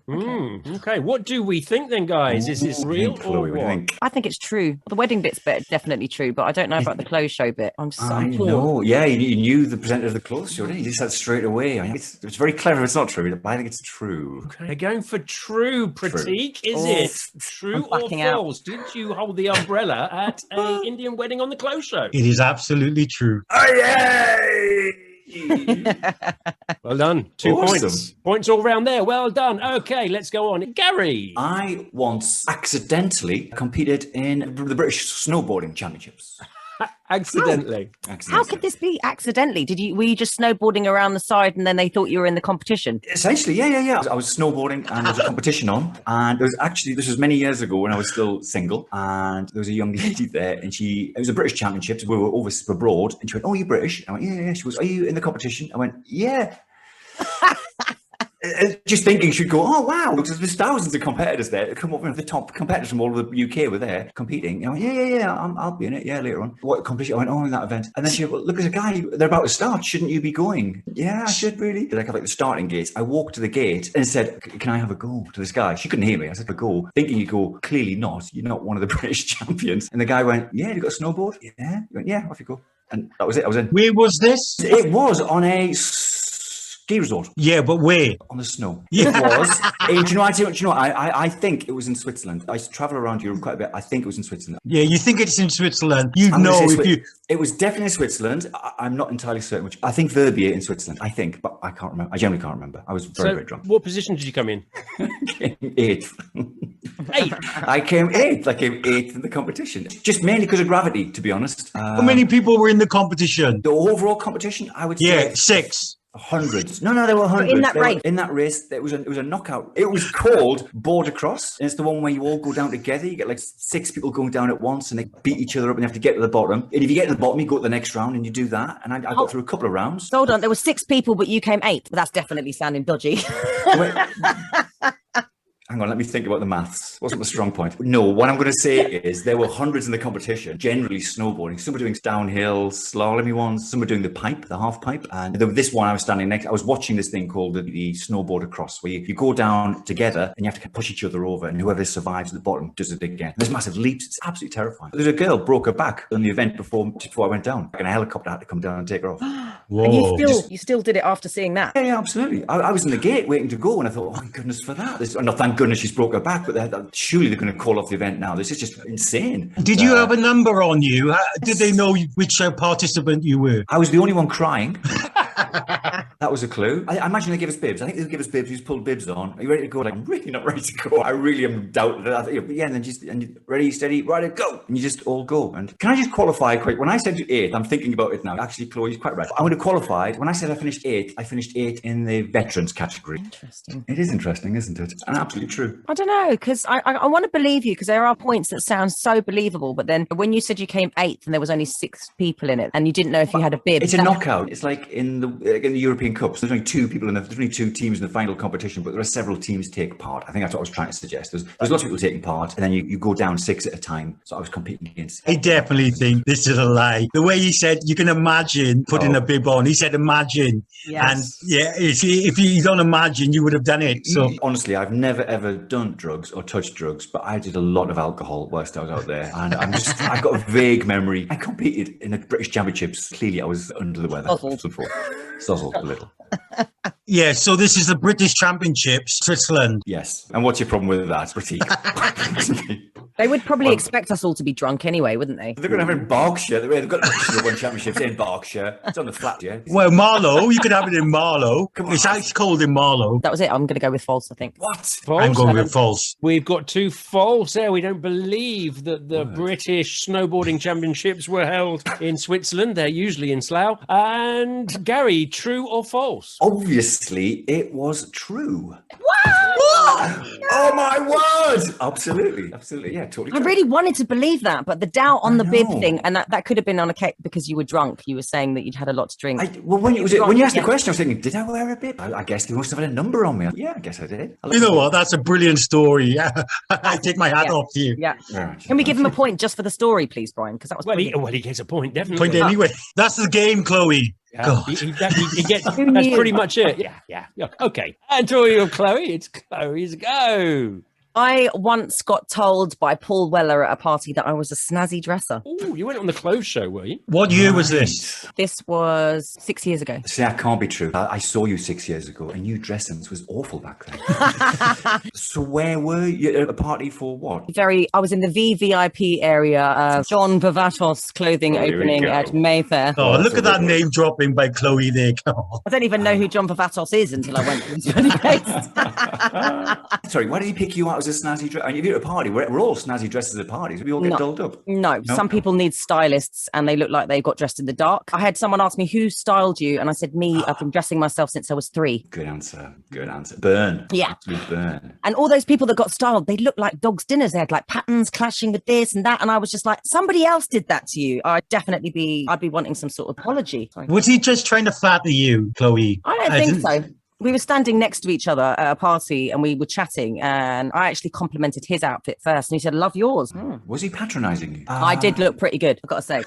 Speaker 1: Okay, what do we think then, guys? Is this real
Speaker 4: Chloe,
Speaker 1: or
Speaker 4: what do you
Speaker 1: what?
Speaker 4: think?
Speaker 2: I think it's true. The wedding bit's definitely true, but I don't know about the clothes show bit. I'm so
Speaker 4: I
Speaker 2: torn.
Speaker 4: know. Yeah, you knew the presenter of the Clothes Show, didn't you? You just said straight away. I think it's very clever. It's not true, but I think it's true.
Speaker 1: Okay. They're going for true, Pratik. Is
Speaker 2: Oh,
Speaker 1: it true
Speaker 2: I'm
Speaker 1: or
Speaker 2: backing out.
Speaker 1: false? Did you hold the umbrella at an Indian wedding on the Clothes Show?
Speaker 3: It is absolutely true.
Speaker 1: Well done. 2
Speaker 4: Awesome.
Speaker 1: points. Points all round there. Well done. Okay, let's go on. Gary.
Speaker 4: I once accidentally competed in the British Snowboarding Championships.
Speaker 1: Accidentally.
Speaker 2: How could this be accidentally? Were you just snowboarding around the side and then they thought you were in the competition?
Speaker 4: Essentially, yeah. I was snowboarding and there was a competition on, and this was many years ago when I was still single, and there was a young lady there, and it was a British championship. We were abroad, and she went, "Oh, you're British?" I went, "Yeah." She goes, "Are you in the competition?" I went, "Yeah." Just thinking she'd go, "Oh wow," because there's thousands of competitors there. Come up, the top competitors from all over the UK were there competing. I went, yeah, I'll be in it. Yeah, later on. What competition? I went, "Oh, in that event." And then she went, "Well, look, there's a guy. They're about to start. Shouldn't you be going?" "Yeah, I should really." Like the starting gates. I walked to the gate and said, "Can I have a go?" to this guy. She couldn't hear me. I said, "A go," thinking he'd go, "Clearly not. You're not one of the British champions." And the guy went, "Yeah, you got a snowboard?" "Yeah." He went, "Yeah, off you go." And that was it. I was in.
Speaker 3: Where was this?
Speaker 4: It was on a ski resort.
Speaker 3: Yeah, but where?
Speaker 4: On the snow.
Speaker 3: Yeah.
Speaker 4: It was. Do you know what? I think it was in Switzerland. I used to travel around Europe quite a bit. I think it was in Switzerland.
Speaker 3: Yeah, you think it's in Switzerland.
Speaker 4: It was definitely in Switzerland. I'm not entirely certain which. I think Verbier in Switzerland. I think, but I can't remember. I generally can't remember. I was very drunk.
Speaker 1: What position did you come in?
Speaker 4: Eighth. I came eighth. I came eighth in the competition. Just mainly because of gravity, to be honest.
Speaker 3: How many people were in the competition?
Speaker 4: The overall competition, I would say.
Speaker 3: Yeah, 6.
Speaker 4: Hundreds. No, there were hundreds.
Speaker 2: In that race?
Speaker 4: In that race, it was a knockout. It was called Border Cross, and it's the one where you all go down together. You get like 6 people going down at once, and they beat each other up, and you have to get to the bottom. And if you get to the bottom, you go to the next round, and you do that. And I got through a couple of rounds.
Speaker 2: Hold on, there were 6 people, but you came 8th. That's definitely sounding dodgy.
Speaker 4: Hang on, let me think about the maths. Wasn't the strong point. No, what I'm going to say is there were hundreds in the competition, generally snowboarding. Some were doing downhill, slalomy ones. Some were doing the half pipe. And this one I was standing next, I was watching this thing called the snowboarder cross, where you go down together and you have to push each other over, and whoever survives at the bottom does it again. There's massive leaps. It's absolutely terrifying. There's a girl broke her back on the event before I went down. And a helicopter had to come down and take her off.
Speaker 3: Whoa.
Speaker 2: And you still did it after seeing that?
Speaker 4: Yeah, absolutely. I was in the gate waiting to go, and I thought, oh my goodness for that. No, thank goodness she's broke her back, but surely they're going to call off the event now. This is just insane.
Speaker 3: Did you have a number on you? Did they know which participant you were?
Speaker 4: I was the only one crying. That was a clue. I imagine they give us bibs. I think they'll give us bibs. You just pull bibs on. Are you ready to go? Like, I'm really not ready to go. I really am doubting it. Yeah, and then and ready, steady, right, go. And you just all go. And can I just qualify quick? When I said 8th, I'm thinking about it now. Actually, Chloe's quite right. I would have qualified. When I said I finished 8th, I finished 8th in the veterans category.
Speaker 2: Interesting.
Speaker 4: It is interesting, isn't it? And absolutely true.
Speaker 2: I don't know, because I want to believe you, because there are points that sound so believable. But then when you said you came 8th and there was only 6 people in it, and you didn't know if you had a bib.
Speaker 4: It's a knockout. It's like in the European Cups. There's only 2 people there's only 2 teams in the final competition, but there are several teams take part. I think that's what I was trying to suggest. There's lots of people taking part, and then you go down 6 at a time. So I was competing against.
Speaker 3: I definitely think this is a lie. The way he said, you can imagine putting a bib on. He said, imagine.
Speaker 2: Yes.
Speaker 3: And yeah, if you don't imagine, you would have done it. So
Speaker 4: honestly, I've never ever done drugs or touched drugs, but I did a lot of alcohol whilst I was out there, and I've got a vague memory. I competed in the British Championships. Clearly, I was under the weather. Suzzled a little.
Speaker 3: Yeah, so this is the British Championships, Switzerland.
Speaker 4: Yes. And what's your problem with that, Pratik?
Speaker 2: They would probably expect us all to be drunk anyway, wouldn't they?
Speaker 4: They're going to have it in Berkshire. They've got the one championships in Berkshire. It's on the flat, yeah.
Speaker 3: Well, Marlow, you could have it in Marlow. It's actually cold in Marlow.
Speaker 2: That was it. I'm going to go with false, I think.
Speaker 4: What?
Speaker 1: False?
Speaker 3: I'm going with false.
Speaker 1: We've got 2 false there. We don't believe that the British snowboarding championships were held in Switzerland. They're usually in Slough. And Gary, true or false?
Speaker 4: Obviously, it was true.
Speaker 2: What?
Speaker 4: Oh my word! Absolutely, yeah, totally.
Speaker 2: I really wanted to believe that, but the doubt on the bib thing, and that could have been on a cake because you were drunk. You were saying that you'd had a lot to drink.
Speaker 4: When you asked the question, I was thinking, did I wear a bib? I guess they must have had a number on me. Yeah, I guess I did.
Speaker 3: You know what? That's a brilliant story. I take my hat off to you.
Speaker 2: Yeah. Can we give him a point just for the story, please, Brian? Because that was
Speaker 1: he gets a point, definitely.
Speaker 3: Point anyway. That's the game, Chloe.
Speaker 1: Yeah, he gets, that's pretty much it. Yeah. Okay. And to you, Chloe, it's Chloe's go.
Speaker 2: I once got told by Paul Weller at a party that I was a snazzy dresser.
Speaker 1: Oh, you went on the clothes show, were you?
Speaker 3: What year was this?
Speaker 2: This was 6 years ago.
Speaker 4: See, that can't be true. I saw you 6 years ago, and you dressing was awful back then. So where were you at a party for what?
Speaker 2: I was in the VVIP area, John Vavatos clothing opening at Mayfair.
Speaker 3: Oh, look at that name dropping by Chloe there.
Speaker 2: I don't even know who John Vavatos is until I went to this bloody place.
Speaker 4: Sorry, why did he pick you out as a snazzy dress? I mean, if you're at a party, we're all snazzy dresses at parties. We all get dolled up.
Speaker 2: No, some people need stylists and they look like they got dressed in the dark. I had someone ask me, who styled you? And I said, me. I've been dressing myself since I was 3.
Speaker 4: Good answer. Good answer. Burn.
Speaker 2: Yeah.
Speaker 4: Absolute burn.
Speaker 2: And all those people that got styled, they looked like dogs' dinners. They had like patterns clashing with this and that. And I was just like, somebody else did that to you. I'd be wanting some sort of apology. Sorry.
Speaker 3: Was he just trying to flatter you, Chloe?
Speaker 2: I don't think so. We were standing next to each other at a party and we were chatting and I actually complimented his outfit first and he said, love yours.
Speaker 4: Was he patronising you?
Speaker 2: I did look pretty good, I've got to say.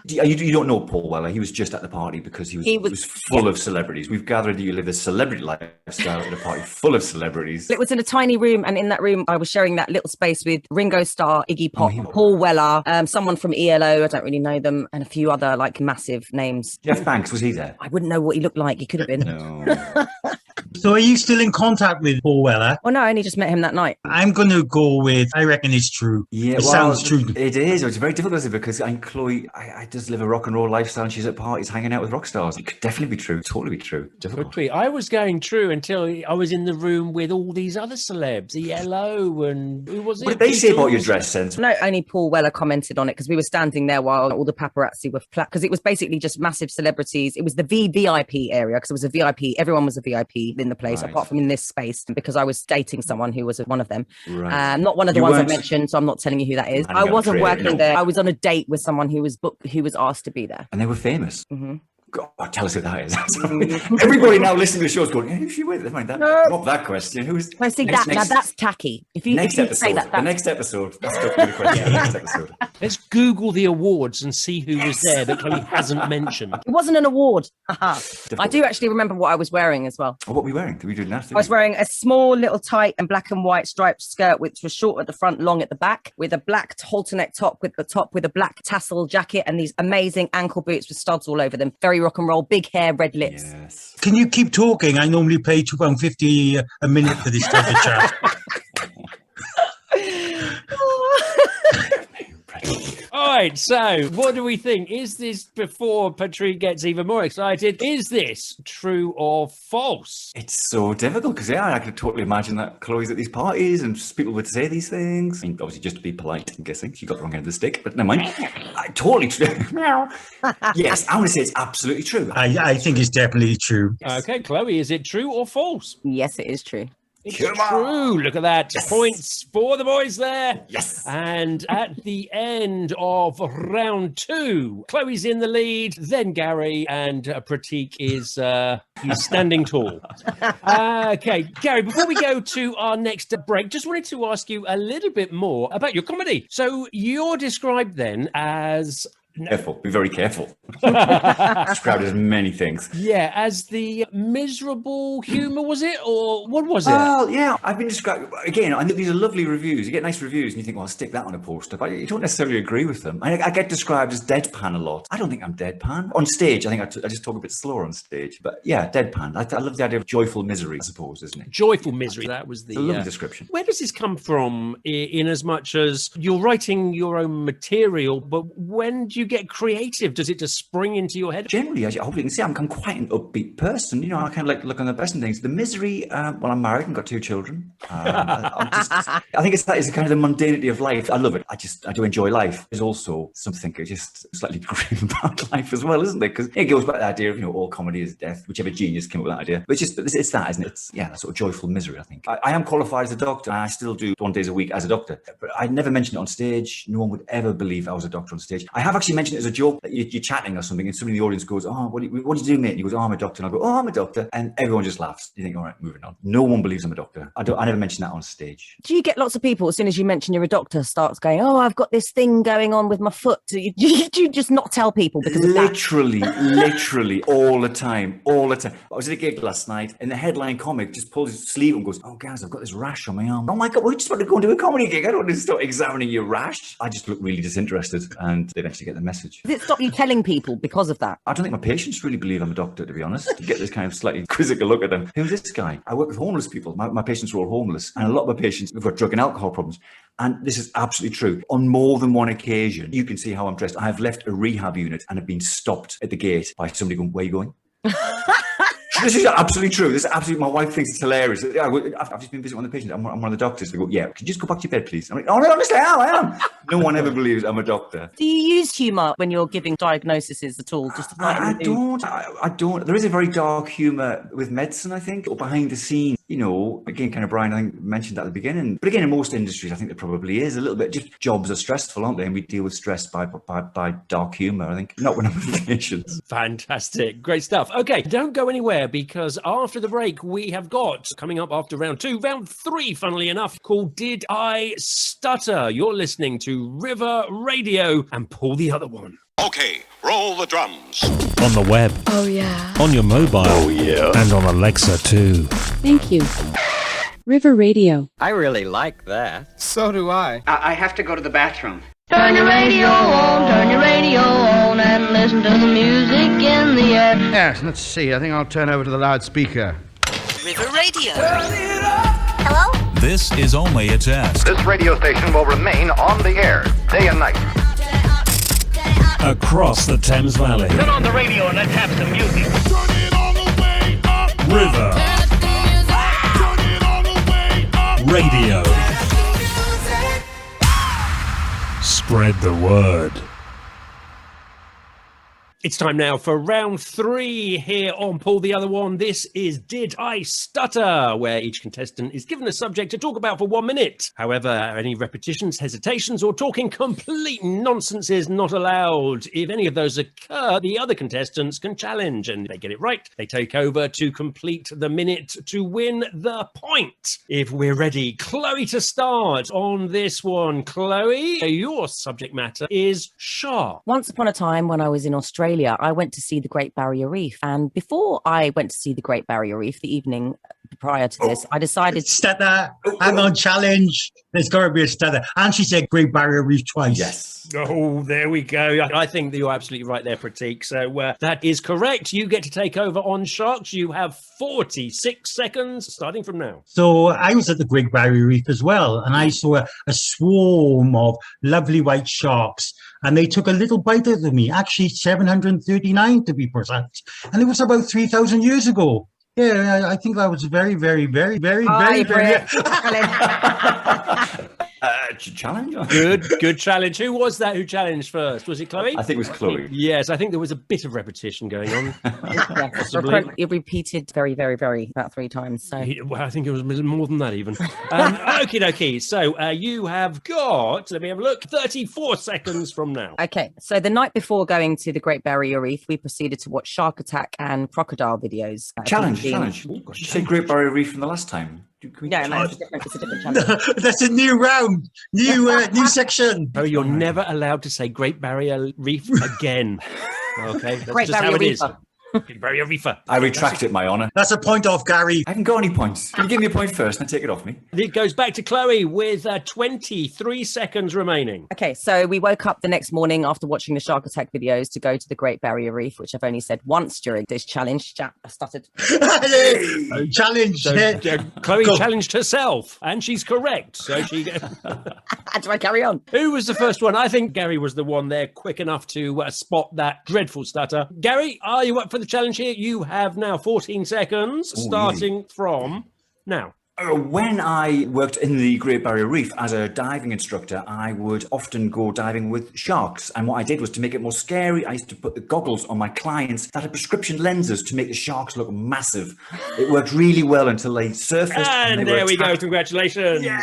Speaker 4: You don't know Paul Weller. He was just at the party because he was full of celebrities. We've gathered that you live a celebrity lifestyle at a party full of celebrities.
Speaker 2: It was in a tiny room and in that room I was sharing that little space with Ringo Starr, Iggy Pop, Paul Weller, someone from ELO, I don't really know them, and a few other like massive names.
Speaker 4: Jeff Banks, was he there?
Speaker 2: I wouldn't know what he looked like. He could have been.
Speaker 4: No.
Speaker 3: So are you still in contact with Paul Weller?
Speaker 2: Well, no, I only just met him that night.
Speaker 3: I'm going to go with, I reckon it's true.
Speaker 4: Yeah,
Speaker 3: it sounds true.
Speaker 4: It is. It's very difficult because Chloe, I just live a rock and roll lifestyle and she's at parties hanging out with rock stars. It could definitely be true. Totally be true. Difficult.
Speaker 1: I was going true until I was in the room with all these other celebs, ELO and who was it?
Speaker 4: What did they say about your dress sense?
Speaker 2: No, only Paul Weller commented on it because we were standing there while all the paparazzi were because it was basically just massive celebrities. It was the VIP area because it was a VIP. Everyone was a VIP in the place, apart from in this space, because I was dating someone who was one of them.
Speaker 4: Right.
Speaker 2: Not one of the ones I mentioned, so I'm not telling you who that is. I wasn't working there. I was on a date with someone who was asked to be there.
Speaker 4: And they were famous.
Speaker 2: Mm-hmm.
Speaker 4: God, tell us who that is. Everybody now listening to the show is going, who's she with? Never mind that. Not that question. Who's?
Speaker 2: I see that. Now that's tacky. If you say that,
Speaker 4: the next episode. That's the question. Next episode.
Speaker 1: Let's Google the awards and see who was there that Chloe hasn't mentioned.
Speaker 2: It wasn't an award. I do actually remember what I was wearing as well.
Speaker 4: Oh, what were you wearing? Did we do that?
Speaker 2: I was wearing a small little tight and black and white striped skirt, which was short at the front, long at the back, with a black halter neck top with a black tassel jacket and these amazing ankle boots with studs all over them. Very rock and roll, big hair, red lips.
Speaker 4: Yes.
Speaker 3: Can you keep talking? I normally pay £2.50 a minute for this type of chat.
Speaker 1: All right, so what do we think? Is this, before Pratik gets even more excited, is this true or false?
Speaker 4: It's so difficult because, I could totally imagine that Chloe's at these parties and people would say these things. I mean, obviously, just to be polite, I'm guessing. She got the wrong end of the stick, but never mind. Totally true. Yes, I want to say it's absolutely true.
Speaker 3: I think it's definitely true.
Speaker 1: Okay, Chloe, is it true or false?
Speaker 2: Yes, it is true.
Speaker 1: It's true. Look at that. Yes. Points for the boys there.
Speaker 4: Yes.
Speaker 1: And at the end of round 2, Chloe's in the lead, then Gary, and Pratik is he's standing tall. Okay, Gary, before we go to our next break, just wanted to ask you a little bit more about your comedy. So you're described then as...
Speaker 4: Careful. Be very careful. Described as many things.
Speaker 1: Yeah, as the miserable humour, was it? Or what was it?
Speaker 4: Oh, yeah. I've been described... Again, I think these are lovely reviews. You get nice reviews and you think, well, I'll stick that on a poster. But you don't necessarily agree with them. I get described as deadpan a lot. I don't think I'm deadpan. On stage, I think I just talk a bit slower on stage. But yeah, deadpan. I love the idea of joyful misery, I suppose, isn't it?
Speaker 1: Joyful misery. That was the...
Speaker 4: It's a lovely description.
Speaker 1: Where does this come from in as much as you're writing your own material, but when do you get creative? Does it just spring into your head?
Speaker 4: Generally, I hope you can see, I'm quite an upbeat person. I kind of like to look on the best in things. The misery, well, I'm married and got 2 children. I think it's kind of the mundanity of life. I love it. I do enjoy life. There's also something just slightly grim about life as well, isn't it? Because it goes back to the idea of, all comedy is death, whichever genius came up with that idea. But it's that, isn't it? It's, that sort of joyful misery, I think. I am qualified as a doctor. I still do 1 day a week as a doctor. But I never mentioned it on stage. No one would ever believe I was a doctor on stage. I have actually mentioned it as a joke that you're chatting or something and somebody in the audience goes, oh, what do you do, mate? And he goes, oh, I'm a doctor. And I go, oh, I'm a doctor. And everyone just laughs. You think, all right, moving on. No one believes I'm a doctor. I never mention that on stage.
Speaker 2: Do you get lots of people, as soon as you mention you're a doctor, starts going, oh, I've got this thing going on with my foot? Do you just not tell people because of that?
Speaker 4: Literally all the time. I was at a gig last night and the headline comic just pulls his sleeve and goes, oh, guys, I've got this rash on my arm. Oh my God, we just want to go and do a comedy gig. I don't want to start examining your rash. I just look really disinterested and they eventually get the message.
Speaker 2: Does it stop you telling people because of that?
Speaker 4: I don't think my patients really believe I'm a doctor, to be honest. You get this kind of slightly quizzical look at them. Who's this guy? I work with homeless people. My patients are all homeless. And a lot of my patients have got drug and alcohol problems. And this is absolutely true. On more than one occasion, you can see how I'm dressed. I have left a rehab unit and have been stopped at the gate by somebody going, where are you going? This is absolutely true. This is absolutely. My wife thinks it's hilarious. I've just been visiting one of the patients. I'm one of the doctors. They go, "Yeah, can you just go back to your bed, please?" I'm like, "Oh no, honestly, I am." No one ever believes I'm a doctor.
Speaker 2: Do you use humour when you're giving diagnoses at all? Just to
Speaker 4: I don't. There is a very dark humour with medicine, I think, or behind the scenes. You know, again, kind of Brian, I think, mentioned that at the beginning. But again, in most industries, I think there probably is a little bit. Just jobs are stressful, aren't they? And we deal with stress by dark humour, I think. Not when I'm with patients.
Speaker 1: Fantastic. Great stuff. Okay, don't go anywhere, because after the break, we have got, coming up after round 2, round 3, funnily enough, called Did I Stutter? You're listening to River Radio, and pull the other one.
Speaker 6: Okay, roll the drums.
Speaker 5: On the web.
Speaker 8: Oh, yeah.
Speaker 5: On your mobile.
Speaker 6: Oh, yeah.
Speaker 5: And on Alexa too.
Speaker 7: Thank you. River Radio.
Speaker 9: I really like that.
Speaker 10: So do I.
Speaker 11: I have to go to the bathroom.
Speaker 8: Turn your radio on, and listen to the music in the air.
Speaker 10: Yes, let's see. I think I'll turn over to the loudspeaker.
Speaker 8: River Radio. Hello?
Speaker 12: This is only a test.
Speaker 6: This radio station will remain on the air, day and night.
Speaker 5: Across the Thames Valley.
Speaker 11: Turn on the radio and let's have some music.
Speaker 6: Turn it all the way up.
Speaker 5: River
Speaker 6: Turn it all the way up.
Speaker 5: Radio. Spread the word.
Speaker 1: It's time now for round 3 here on Pull the Other One. This is Did I Stutter?, where each contestant is given a subject to talk about for 1 minute. However, any repetitions, hesitations, or talking complete nonsense is not allowed. If any of those occur, the other contestants can challenge, and if they get it right, they take over to complete the minute to win the point. If we're ready, Chloe to start on this one. Chloe, your subject matter is shark.
Speaker 2: Once upon a time when I was in Australia, I went to see the Great Barrier Reef. And before I went to see the Great Barrier Reef, the evening prior to this, I decided...
Speaker 3: Stutter. Hang on, challenge. There's got to be a stutter. And she said Great Barrier Reef twice.
Speaker 4: Yes.
Speaker 1: Oh, there we go. I think that you're absolutely right there, Pratik. So that is correct. You get to take over on sharks. You have 46 seconds starting from now.
Speaker 3: So I was at the Great Barrier Reef as well, and I saw a swarm of lovely white sharks, and they took a little bite out of me, actually 739 to be precise. And it was about 3,000 years ago. Yeah, I think that was very, very, very, very, very, very...
Speaker 4: Challenge?
Speaker 1: Good challenge. Who was that who challenged first? Was it Chloe?
Speaker 4: I think it was Chloe.
Speaker 1: Yes, I think there was a bit of repetition going on.
Speaker 2: It repeated very, very, very about 3 times. So
Speaker 1: Well, I think it was more than that even. Okie dokie. So you have got, let me have a look, 34 seconds from now.
Speaker 2: okay, so the night before going to the Great Barrier Reef, we proceeded to watch shark attack and crocodile videos.
Speaker 4: Challenge. Did you say Great Barrier Reef from the last time?
Speaker 2: Yeah, no, it's a different challenge.
Speaker 3: That's a new round, new section.
Speaker 1: Oh, you're never allowed to say Great Barrier Reef again. Okay, that's
Speaker 2: Great
Speaker 1: just
Speaker 2: Barrier
Speaker 1: how it is.
Speaker 2: Reefer.
Speaker 1: Great Barrier Reefer.
Speaker 4: I retract it, my honour.
Speaker 3: That's a point off, Gary.
Speaker 4: I haven't got any points. Can you give me a point first and take it off me?
Speaker 1: It goes back to Chloe with 23 seconds remaining.
Speaker 2: Okay, so we woke up the next morning after watching the shark attack videos to go to the Great Barrier Reef, which I've only said once during this challenge. I stuttered.
Speaker 3: Challenge.
Speaker 1: So, Chloe challenged herself, and she's correct. So she.
Speaker 2: Do I carry on?
Speaker 1: Who was the first one? I think Gary was the one there, quick enough to spot that dreadful stutter. Gary, are you up for the challenge here? You have now 14 seconds, starting from now.
Speaker 4: When I worked in the Great Barrier Reef as a diving instructor, I would often go diving with sharks. And what I did was, to make it more scary, I used to put the goggles on my clients that had prescription lenses to make the sharks look massive. It worked really well until they surfaced.
Speaker 1: And there we go. Congratulations. Yeah.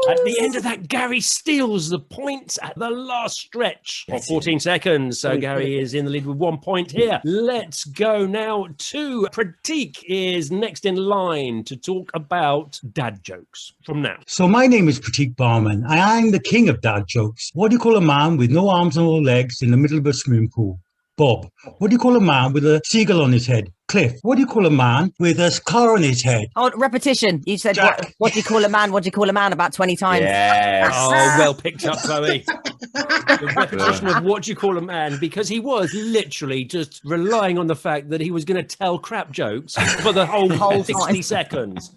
Speaker 1: At the end of that, Gary steals the points at the last stretch of 14 seconds. So Gary is in the lead with 1 point here. Let's go now to Pratik is next in line to talk about dad jokes from now.
Speaker 3: So my name is Pratik Barman. I am the king of dad jokes. What do you call a man with no arms and no legs in the middle of a swimming pool? Bob. What do you call a man with a seagull on his head? Cliff. What do you call a man with a car on his head?
Speaker 2: Oh, repetition. You said, what do you call a man? What do you call a man about 20 times?
Speaker 4: Yes.
Speaker 1: Oh, well picked up, Chloe. The repetition of what do you call a man, because he was literally just relying on the fact that he was going to tell crap jokes for the whole 60 seconds.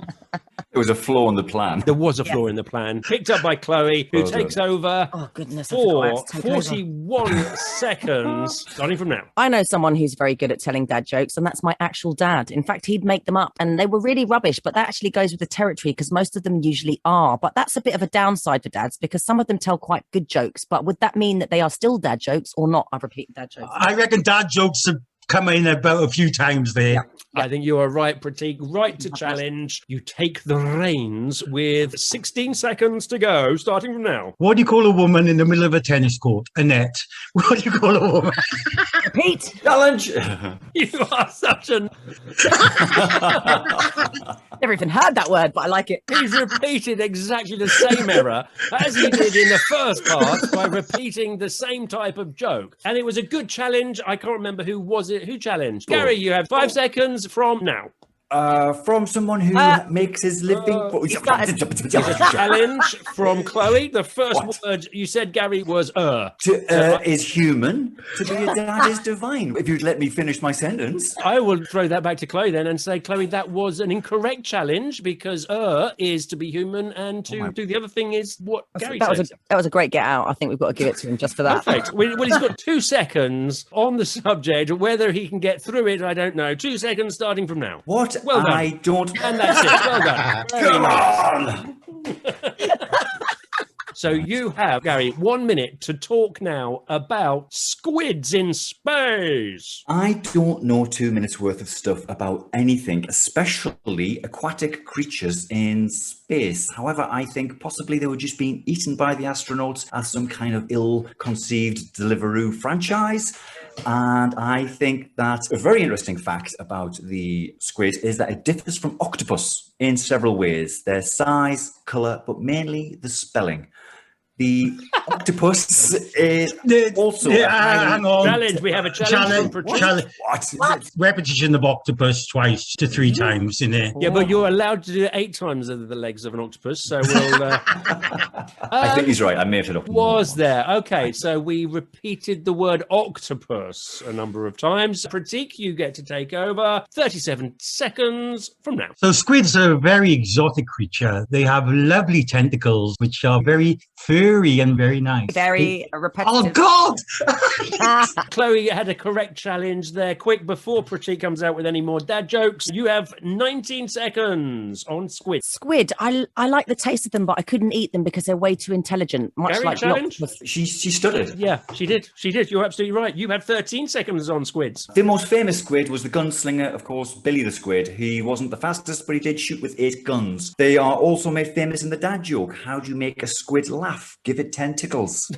Speaker 4: There was a flaw in the plan.
Speaker 1: There was a flaw in the plan. Picked up by Chloe, who takes over
Speaker 2: Oh, goodness. I forgot I had
Speaker 1: for
Speaker 2: to take over.
Speaker 1: 41 seconds, starting from now.
Speaker 2: I know someone who's very good at telling dad jokes, and that's my actual dad. In fact, he'd make them up, and they were really rubbish, but that actually goes with the territory because most of them usually are. But that's a bit of a downside for dads because some of them tell quite good jokes. But would that mean that they are still dad jokes or not? I've repeated dad jokes.
Speaker 3: I reckon dad jokes have come in about a few times there.
Speaker 2: Yeah.
Speaker 1: I think you are right, Pratik. Right to challenge. You take the reins with 16 seconds to go, starting from now.
Speaker 3: What do you call a woman in the middle of a tennis court? A net. What do you call a woman?
Speaker 2: Repeat.
Speaker 4: Challenge!
Speaker 1: You are such an...
Speaker 2: Never even heard that word, but I like it.
Speaker 1: He's repeated exactly the same error as he did in the first part by repeating the same type of joke. And it was a good challenge. I can't remember who was it. Who challenged? Gary, you have 5 seconds from now.
Speaker 4: From someone who makes his living...
Speaker 1: Challenge from Chloe. The first word you said, Gary, was
Speaker 4: To is human. To be a dad is divine. If you'd let me finish my sentence.
Speaker 1: I will throw that back to Chloe then and say, Chloe, that was an incorrect challenge because is to be human and to do the other thing is what Gary said.
Speaker 2: That was a great get out. I think we've got to give it to him just for that.
Speaker 1: Perfect. Well, he's got 2 seconds on the subject. Whether he can get through it, I don't know. 2 seconds starting from now.
Speaker 4: What?
Speaker 1: Well done.
Speaker 4: I don't...
Speaker 1: And that's it. Well done.
Speaker 4: Come on!
Speaker 1: So you have, Gary, 1 minute to talk now about squids in space.
Speaker 4: I don't know 2 minutes worth of stuff about anything, especially aquatic creatures in space. However, I think possibly they were just being eaten by the astronauts as some kind of ill-conceived Deliveroo franchise. And I think that a very interesting fact about the squid is that it differs from octopus in several ways. Their size, colour, but mainly the spelling. The octopus is also
Speaker 3: hang on.
Speaker 1: Challenge. We have a challenge.
Speaker 4: What?
Speaker 3: Repetition of octopus twice to 3 times in there.
Speaker 1: Yeah, but you're allowed to do it 8 times of the legs of an octopus. So we'll...
Speaker 4: I think he's right. I may have it up.
Speaker 1: Was there? Okay, so we repeated the word octopus a number of times. Pratik, you get to take over. 37 seconds from now.
Speaker 3: So squids are a very exotic creature. They have lovely tentacles, which are very furry and very nice.
Speaker 2: Very repetitive.
Speaker 3: Oh, God!
Speaker 1: Chloe had a correct challenge there. Quick, before Pratik comes out with any more dad jokes, you have 19 seconds on squid.
Speaker 2: Squid, I like the taste of them, but I couldn't eat them because they're way too intelligent. Much
Speaker 1: Gary,
Speaker 2: like
Speaker 1: challenge?
Speaker 4: She stuttered.
Speaker 1: Yeah, she did. You're absolutely right. You had 13 seconds on squids.
Speaker 4: The most famous squid was the gunslinger, of course, Billy the Squid. He wasn't the fastest, but he did shoot with 8 guns. They are also made famous in the dad joke. How do you make a squid laugh? Give it tentacles.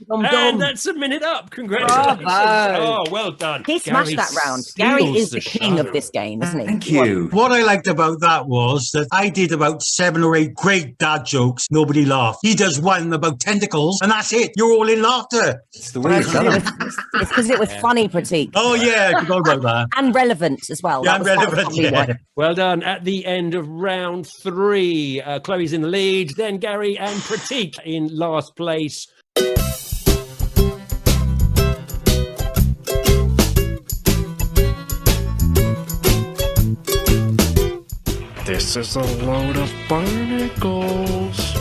Speaker 1: And that's a minute up. Congratulations.
Speaker 2: Bravo.
Speaker 1: Oh, well done.
Speaker 2: He smashed that round. Gary is the king of this game, isn't he?
Speaker 4: Thank you.
Speaker 3: What I liked about that was that I did about 7 or 8 great dad jokes. Nobody laughed. He does one about tentacles, and that's it. You're all in laughter.
Speaker 4: It's the way it's done.
Speaker 2: It's because it was funny, Pratik.
Speaker 3: Oh, yeah. I forgot about that.
Speaker 2: And relevant as well.
Speaker 3: Yeah,
Speaker 2: That was
Speaker 3: relevant,
Speaker 2: probably
Speaker 3: yeah.
Speaker 2: why.
Speaker 1: Well done. At the end of round 3, Chloe's in the lead, then Gary and Pratik in last place.
Speaker 6: This is a load of barnacles.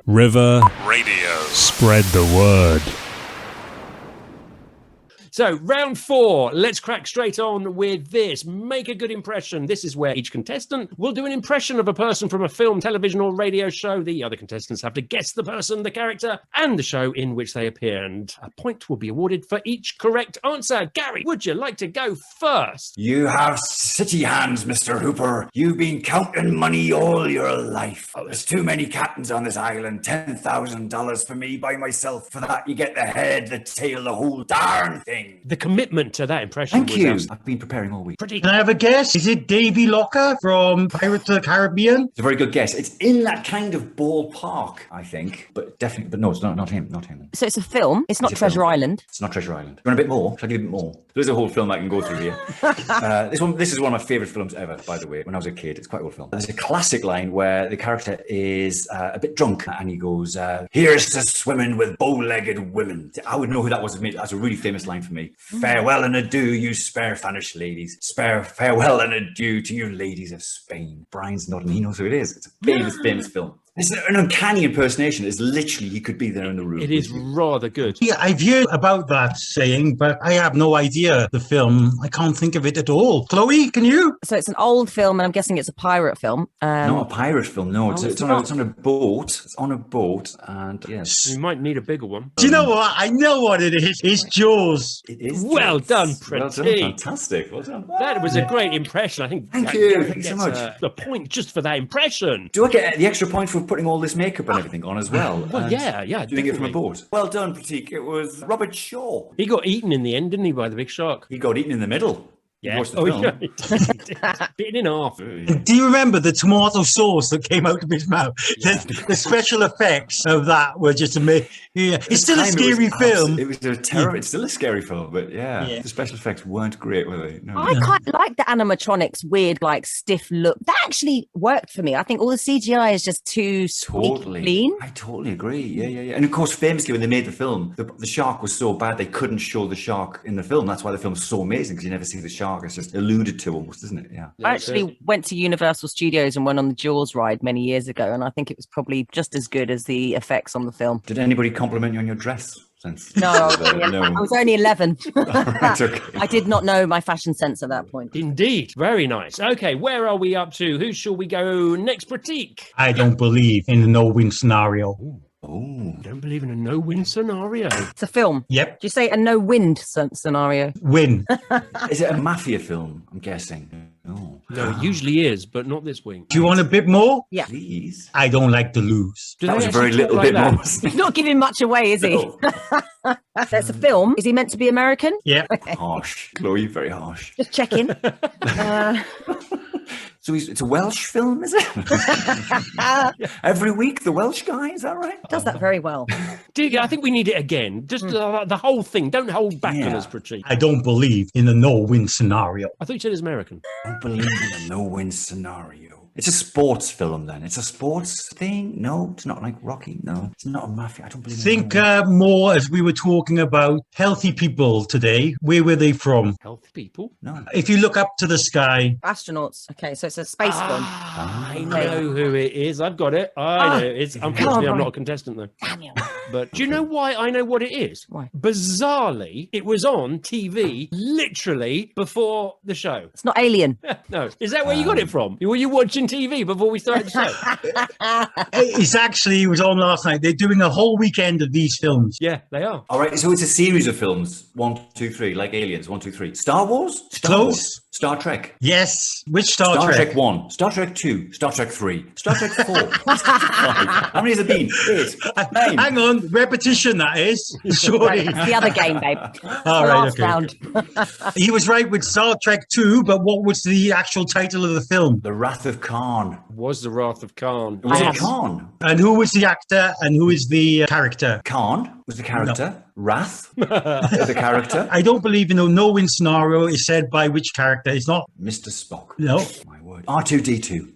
Speaker 5: River Radio. Spread the word.
Speaker 1: So, round 4, let's crack straight on with this. Make a good impression. This is where each contestant will do an impression of a person from a film, television, or radio show. The other contestants have to guess the person, the character, and the show in which they appear. And a point will be awarded for each correct answer. Gary, would you like to go first?
Speaker 4: You have city hands, Mr. Hooper. You've been counting money all your life. Oh, there's too many captains on this island. $10,000 for me by myself. For that, you get the head, the tail, the whole darn thing.
Speaker 1: The commitment to that impression.
Speaker 4: Thank you.
Speaker 1: Was
Speaker 4: I've been preparing all week.
Speaker 1: pretty.
Speaker 3: Can I have a guess? Is it Davy Locker from Pirates of the Caribbean?
Speaker 4: It's a very good guess. It's in that kind of ballpark, I think. But definitely, but no, it's not him. Not him.
Speaker 2: So it's a film. It's not
Speaker 4: It's a
Speaker 2: Treasure
Speaker 4: film.
Speaker 2: Island.
Speaker 4: It's not Treasure Island. You want a bit more? Shall I give you a bit more? There's a whole film I can go through here. This is one of my favourite films ever, by the way. When I was a kid, it's quite an old film. There's a classic line where the character is a bit drunk and he goes, "Here's to swimming with bow-legged women." I would know who that was. That's a really famous line for me. for me. Farewell and adieu, you Spanish ladies. Farewell and adieu to you ladies of Spain. Brian's nodding. He knows who it is. It's a famous film. It's an uncanny impersonation. It's literally, he could be there in the room.
Speaker 1: It is rather good.
Speaker 3: Yeah, I've heard about that saying, but I have no idea the film. I can't think of it at all. Chloe, can you?
Speaker 2: So it's an old film, and I'm guessing it's a pirate film.
Speaker 4: Not a pirate film, no. It's on a boat. It's on a boat, and yes.
Speaker 1: You might need a bigger one.
Speaker 3: Do you know what? I know what it is. It's Jaws.
Speaker 4: It is.
Speaker 1: Well done,
Speaker 4: Well
Speaker 1: Pratik.
Speaker 4: done, fantastic. Well done.
Speaker 1: That was a great impression. I think.
Speaker 4: Thank you so much.
Speaker 1: The point just for that impression.
Speaker 4: Do I get the extra point for putting all this makeup and everything on as well?
Speaker 1: Well, yeah,
Speaker 4: Doing it from a
Speaker 1: definitely.
Speaker 4: boat. Well done, Pratik. It was Robert Shaw.
Speaker 1: He got eaten in the end, didn't he, by the big shark?
Speaker 4: He got eaten in the middle.
Speaker 1: Yeah.
Speaker 4: Watched the film.
Speaker 1: Yeah. Bitten in half.
Speaker 3: Do you remember the tomato sauce that came out of his mouth? The special effects of that were just amazing. Yeah. It's still a scary film.
Speaker 4: It was a terror. It's still a scary film, but yeah, the special effects weren't great, were they? No.
Speaker 2: I quite like the animatronics weird, like stiff look. That actually worked for me. I think all the CGI is just too
Speaker 4: Totally.
Speaker 2: clean.
Speaker 4: I totally agree. Yeah. And of course, famously, when they made the film, the shark was so bad they couldn't show the shark in the film. That's why the film's so amazing, because you never see the shark. It's just alluded to almost, isn't it? Yeah.
Speaker 2: I actually went to Universal Studios and went on the Jaws ride many years ago, and I think it was probably just as good as the effects on the film.
Speaker 4: Did anybody compliment you on your dress?
Speaker 2: No, I was only 11.
Speaker 4: Right, okay.
Speaker 2: I did not know my fashion sense at that point.
Speaker 1: Indeed. Very nice. Okay, where are we up to? Who shall we go next? Pratik.
Speaker 3: I don't believe in the no-win scenario.
Speaker 1: Oh, don't believe in a no-win scenario.
Speaker 2: It's a film.
Speaker 3: Yep.
Speaker 2: Do you say a no-wind scenario?
Speaker 3: Win.
Speaker 4: Is it a mafia film? I'm guessing. No.
Speaker 1: No, it usually is, but not this week.
Speaker 3: Do you want a bit more?
Speaker 2: Yeah.
Speaker 4: Please.
Speaker 3: I don't like to lose.
Speaker 1: Do
Speaker 4: That
Speaker 1: they
Speaker 4: was a very
Speaker 1: actually talk
Speaker 4: little
Speaker 1: like
Speaker 4: bit
Speaker 1: that?
Speaker 4: more. wasn't it?
Speaker 2: He's not giving much away, is he?
Speaker 4: No.
Speaker 2: That's a film. Is he meant to be American?
Speaker 3: Yeah.
Speaker 4: Harsh. Chloe, very harsh.
Speaker 2: Just checking.
Speaker 4: So it's a Welsh film, is it? Every week, the Welsh guy, is that right?
Speaker 2: Does that very well.
Speaker 1: Dig, I think we need it again. Just the whole thing. Don't hold back on us, Pratik.
Speaker 3: I don't believe in the no-win scenario.
Speaker 1: I thought you said it's American.
Speaker 4: I don't believe in a no-win scenario. It's a sports film, then. It's a sports thing? No, it's not like Rocky. No, it's not a mafia. I don't believe in
Speaker 3: Think
Speaker 4: no
Speaker 3: more as we were talking about healthy people today. Where were they from?
Speaker 1: Healthy people?
Speaker 4: No.
Speaker 3: If you look up to the sky,
Speaker 2: Astronauts. Okay, so it's a space film.
Speaker 1: I know who it is. I've got it. I know. It's unfortunately I'm not a contestant though.
Speaker 2: Daniel.
Speaker 1: But do you know why I know what it is?
Speaker 2: Why?
Speaker 1: Bizarrely, it was on TV literally before the show.
Speaker 2: It's not Alien.
Speaker 1: No. Is that where you got it from? Were you watching TV before we started the show?
Speaker 3: it was on last night. They're doing a whole weekend of these films.
Speaker 1: Yeah, they are.
Speaker 4: All right, so it's a series of films. 1, 2, 3, like Aliens. 1, 2, 3. Star Wars?
Speaker 3: Close.
Speaker 4: Star Trek.
Speaker 3: Yes. Which Star
Speaker 4: Star
Speaker 3: Trek?
Speaker 4: Trek 1, Star Trek 2, Star Trek 3, Star Trek 4, Star Trek 5. How many has there been? 8, 9.
Speaker 3: Hang on, repetition that is. Surely.
Speaker 2: It's the other game, babe.
Speaker 3: All right,
Speaker 2: Last
Speaker 3: okay.
Speaker 2: round.
Speaker 3: He was right with Star Trek 2, but what was the actual title of the film?
Speaker 4: The Wrath of Khan.
Speaker 1: Was the Wrath of Khan.
Speaker 4: Was
Speaker 2: I
Speaker 4: it
Speaker 2: have-
Speaker 4: Khan?
Speaker 3: And who was the actor and who is the character?
Speaker 4: Khan was the character. Wrath, the character.
Speaker 3: I don't believe in a no-win scenario is said by which character. It's not.
Speaker 4: Mr. Spock.
Speaker 3: No.
Speaker 4: My word. R2D2.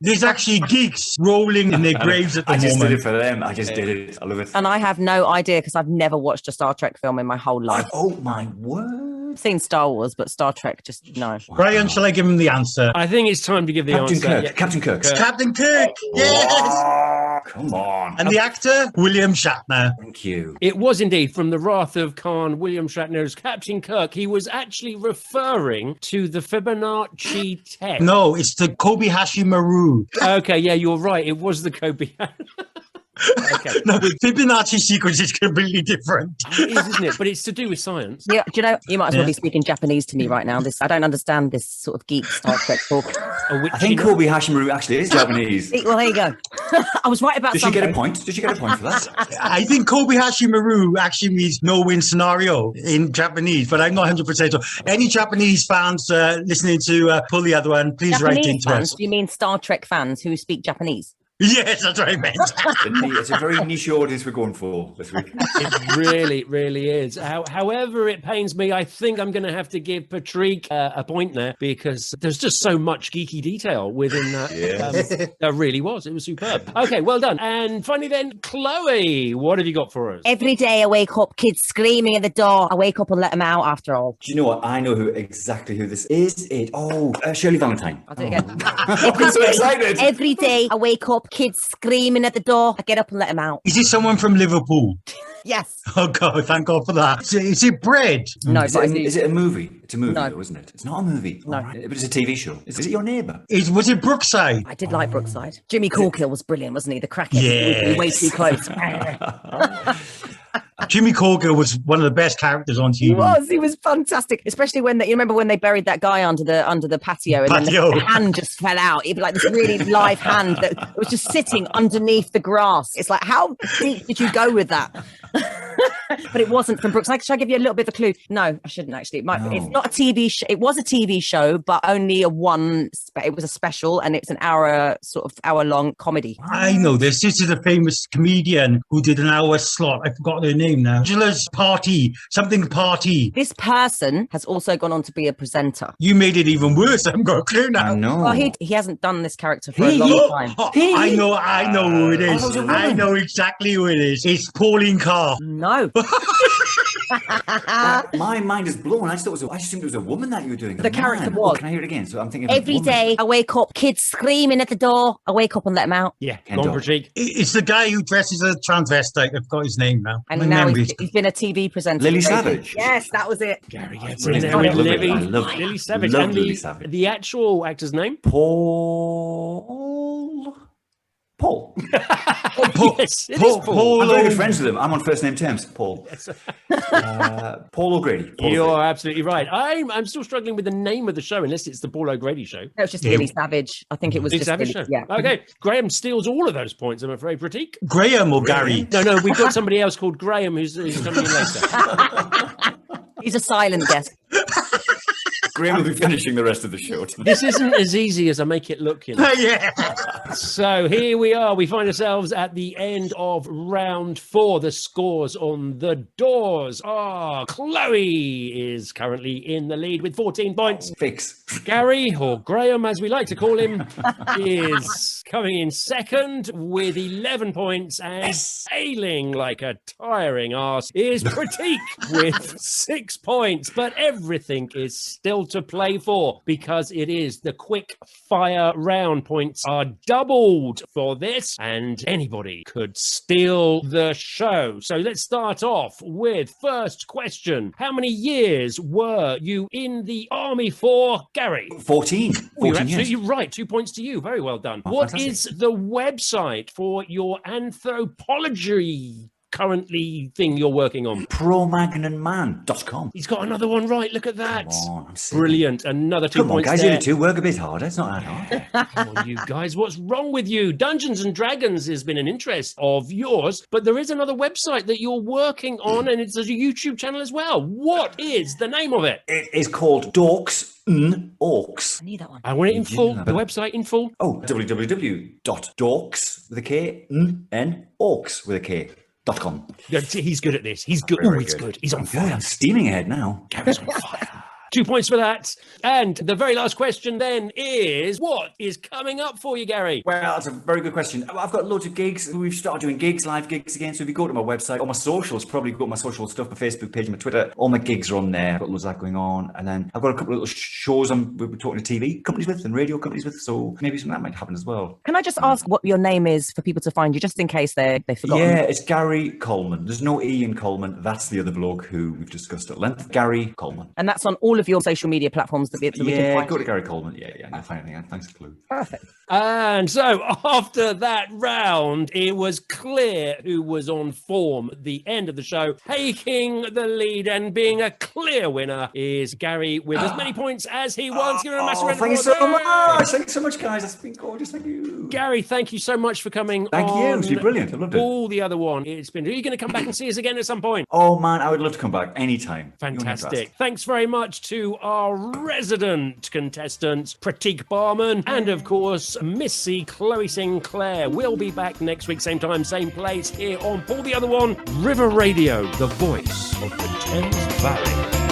Speaker 3: There's actually geeks rolling in their graves at the
Speaker 4: I just
Speaker 3: moment.
Speaker 4: did it for them. I just did it. I love it.
Speaker 2: And I have no idea because I've never watched a Star Trek film in my whole life.
Speaker 4: Oh my word.
Speaker 2: I've seen Star Wars, but Star Trek, just no.
Speaker 3: Brian, shall I give him the answer?
Speaker 1: I think it's time to give the
Speaker 4: Captain
Speaker 1: answer.
Speaker 4: Kirk.
Speaker 1: Yeah.
Speaker 4: Captain Kirk.
Speaker 3: It's Captain Kirk. Yes.
Speaker 4: Oh, come on.
Speaker 3: And the actor, William Shatner.
Speaker 4: Thank you.
Speaker 1: It was indeed from the Wrath of Khan, William Shatner's Captain Kirk. He was actually referring to the Fibonacci test.
Speaker 3: No, it's the Kobayashi Maru.
Speaker 1: Okay, yeah, you're right. It was the Kobe. Okay.
Speaker 3: No, Fibonacci sequence is completely different.
Speaker 1: It is, isn't it? But it's to do with science.
Speaker 2: Yeah, do you know, you might as well
Speaker 3: Yeah.
Speaker 2: be speaking Japanese to me right now. I don't understand this sort of geek Star Trek talk.
Speaker 4: I think Kobe Hashimaru actually is Japanese.
Speaker 2: Well, there you go. I was right about
Speaker 4: Did she
Speaker 2: something.
Speaker 4: get a point? Did she get a point for that?
Speaker 3: I think Kobayashi Maru actually means no-win scenario in Japanese, but I'm not 100% sure. Any Japanese fans listening to Pull the Other One, please write
Speaker 2: Japanese
Speaker 3: into
Speaker 2: fans?
Speaker 3: us.
Speaker 2: Do you mean Star Trek fans who speak Japanese?
Speaker 3: Yes, that's what I meant.
Speaker 4: It's a very niche audience we're going for this week.
Speaker 1: It really, really is. However, it pains me. I think I'm going to have to give Pratik a point there because there's just so much geeky detail within that.
Speaker 4: Yes.
Speaker 1: There really was. It was superb. Okay, well done. And finally then, Chloe, what have you got for us?
Speaker 2: Every day I wake up, kids screaming at the door. I wake up and let them out after all.
Speaker 4: Do you know what? I know exactly who this is. Shirley Valentine.
Speaker 2: I'll do it again.
Speaker 4: I'm so excited.
Speaker 2: Every day I wake up, kids screaming at the door. I get up and let them out.
Speaker 3: Is it someone from Liverpool?
Speaker 2: Yes.
Speaker 3: Oh, God, thank God for that. Is it bread?
Speaker 2: No,
Speaker 4: Is it a movie? It's a movie,
Speaker 2: No.
Speaker 4: though, isn't it? It's not a movie.
Speaker 2: No.
Speaker 4: All right. But it's a TV show. Is it Your Neighbour?
Speaker 3: Was it Brookside?
Speaker 2: I did like Brookside. Jimmy Corkill was brilliant, wasn't he? The crackhead.
Speaker 3: Yes.
Speaker 2: Way too close.
Speaker 3: Jimmy Corkill was one of the best characters on TV.
Speaker 2: He was fantastic, especially when you remember when they buried that guy under the patio and then the hand just fell out. It'd be like this really live hand that was just sitting underneath the grass. It's like, how deep did you go with that? But it wasn't from Brookside. Should I give you a little bit of a clue? No, I shouldn't actually. It's not a TV show. It was a TV show, but only it was a special, and it's an hour long comedy.
Speaker 3: I know this. This is a famous comedian who did an hour slot. I forgot her name now. Angela's Party. Something Party.
Speaker 2: This person has also gone on to be a presenter.
Speaker 3: You made it even worse. I haven't got a clue now.
Speaker 4: No.
Speaker 2: Well, he hasn't done this character for a long time.
Speaker 3: I know who it is. I know exactly who it is. It's Pauline Carr.
Speaker 2: No.
Speaker 4: My mind is blown. I just assumed it was a woman that you were doing.
Speaker 2: The character was.
Speaker 4: Can I hear it again? So I'm thinking of
Speaker 2: Every day I wake up, kids screaming at the door. I wake up and let them out.
Speaker 1: Yeah, go on, Pratik.
Speaker 3: It's the guy who dresses as a transvestite. I've got his name now.
Speaker 2: And now he's been a TV presenter.
Speaker 4: Lily Savage.
Speaker 2: Yes, that was it.
Speaker 1: Gary gets in there with Lily Savage.
Speaker 4: Love
Speaker 1: And
Speaker 4: Lily Savage.
Speaker 1: the actual actor's name?
Speaker 4: Paul.
Speaker 1: Yes, it is Paul.
Speaker 4: I'm very good friends with him. I'm on first name terms. Paul. Paul O'Grady.
Speaker 1: You're absolutely right. I'm still struggling with the name of the show, unless it's the Paul O'Grady show.
Speaker 2: No, it's just Lily Savage. I think it was
Speaker 1: Lily
Speaker 2: just
Speaker 1: Savage
Speaker 2: Lily.
Speaker 1: show.
Speaker 2: Yeah.
Speaker 1: Okay, Graham steals all of those points, I'm afraid, Pratik.
Speaker 3: Graham or Gary?
Speaker 1: No, we've got somebody else called Graham who's coming in later.
Speaker 2: He's a silent guest.
Speaker 4: Graham will be finishing the rest of the show.
Speaker 1: This isn't as easy as I make it look, you know.
Speaker 3: Yeah.
Speaker 1: So here we are. We find ourselves at the end of round 4. The scores on the doors are Chloe is currently in the lead with 14 points.
Speaker 4: Fix.
Speaker 1: Gary, or Graham as we like to call him, is coming in second with 11 points, and sailing like a tiring arse is Pratik with 6 points. But everything is still to play for because it is the quick fire round. Points are doubled for this, and anybody could steal the show. So let's start off with first question. How many years were you in the army for, Gary?
Speaker 4: 14.
Speaker 1: You're absolutely right. 2 points to you. Very well done. What is the website for your anthropology currently thing you're working on?
Speaker 4: Promagnanman.com.
Speaker 1: He's got another one right. Look at that.
Speaker 4: Come on, I'm sick.
Speaker 1: Brilliant. Another 2
Speaker 4: Come on,
Speaker 1: points
Speaker 4: guys.
Speaker 1: there.
Speaker 4: You two work a bit harder. It's not that hard.
Speaker 1: Come on, you guys. What's wrong with you? Dungeons and Dragons has been an interest of yours, but there is another website that you're working on, and it's a YouTube channel as well. What is the name of it?
Speaker 4: It is called Dorks Orcs.
Speaker 2: I need that one.
Speaker 1: I want it in full. The website in full.
Speaker 4: Oh, www.dorks with a K, N, orcs with a K.com.
Speaker 1: He's good at this. He's good.
Speaker 4: Very
Speaker 1: Oh, it's good. He's on fire.
Speaker 4: I'm steaming ahead now.
Speaker 1: Gary's on fire. 2 points for that. And the very last question then is, what is coming up for you, Gary?
Speaker 4: Well, that's a very good question. I've got loads of gigs. We've started doing gigs, live gigs again. So if you go to my website, all my socials, probably go to my social stuff, my Facebook page, my Twitter, all my gigs are on there. I've got loads of that going on. And then I've got a couple of little shows we're talking to TV companies with and radio companies with. So maybe some of that might happen as well.
Speaker 2: Can I just ask what your name is for people to find you, just in case they forgot?
Speaker 4: Yeah, it's Gary Colman. There's no E in Colman. That's the other bloke who we've discussed at length. Gary Colman.
Speaker 2: And that's on all of your social media platforms that we can find.
Speaker 4: Go to Gary Colman. Yeah, no, find anything. Thanks, Clue.
Speaker 2: Perfect.
Speaker 1: And so after that round, it was clear who was on form at the end of the show. Taking the lead and being a clear winner is Gary with as many points as he wants. Give him a massive round of
Speaker 4: thank you
Speaker 1: applause.
Speaker 4: so much. Thank you so much, guys. That's been gorgeous. Thank you.
Speaker 1: Gary, thank you so much for coming
Speaker 4: Thank
Speaker 1: on.
Speaker 4: you. It's been brilliant. I loved it.
Speaker 1: All the other one. It's been. Are you going to come back and see us again at some point?
Speaker 4: Oh, man, I would love to come back anytime.
Speaker 1: Fantastic. Thanks very much to to our resident contestants, Pratik Barman, and of course, Missy Chloe Sinclair. We'll be back next week, same time, same place, here on Pull the Other One, River Radio, the voice of the Thames Valley.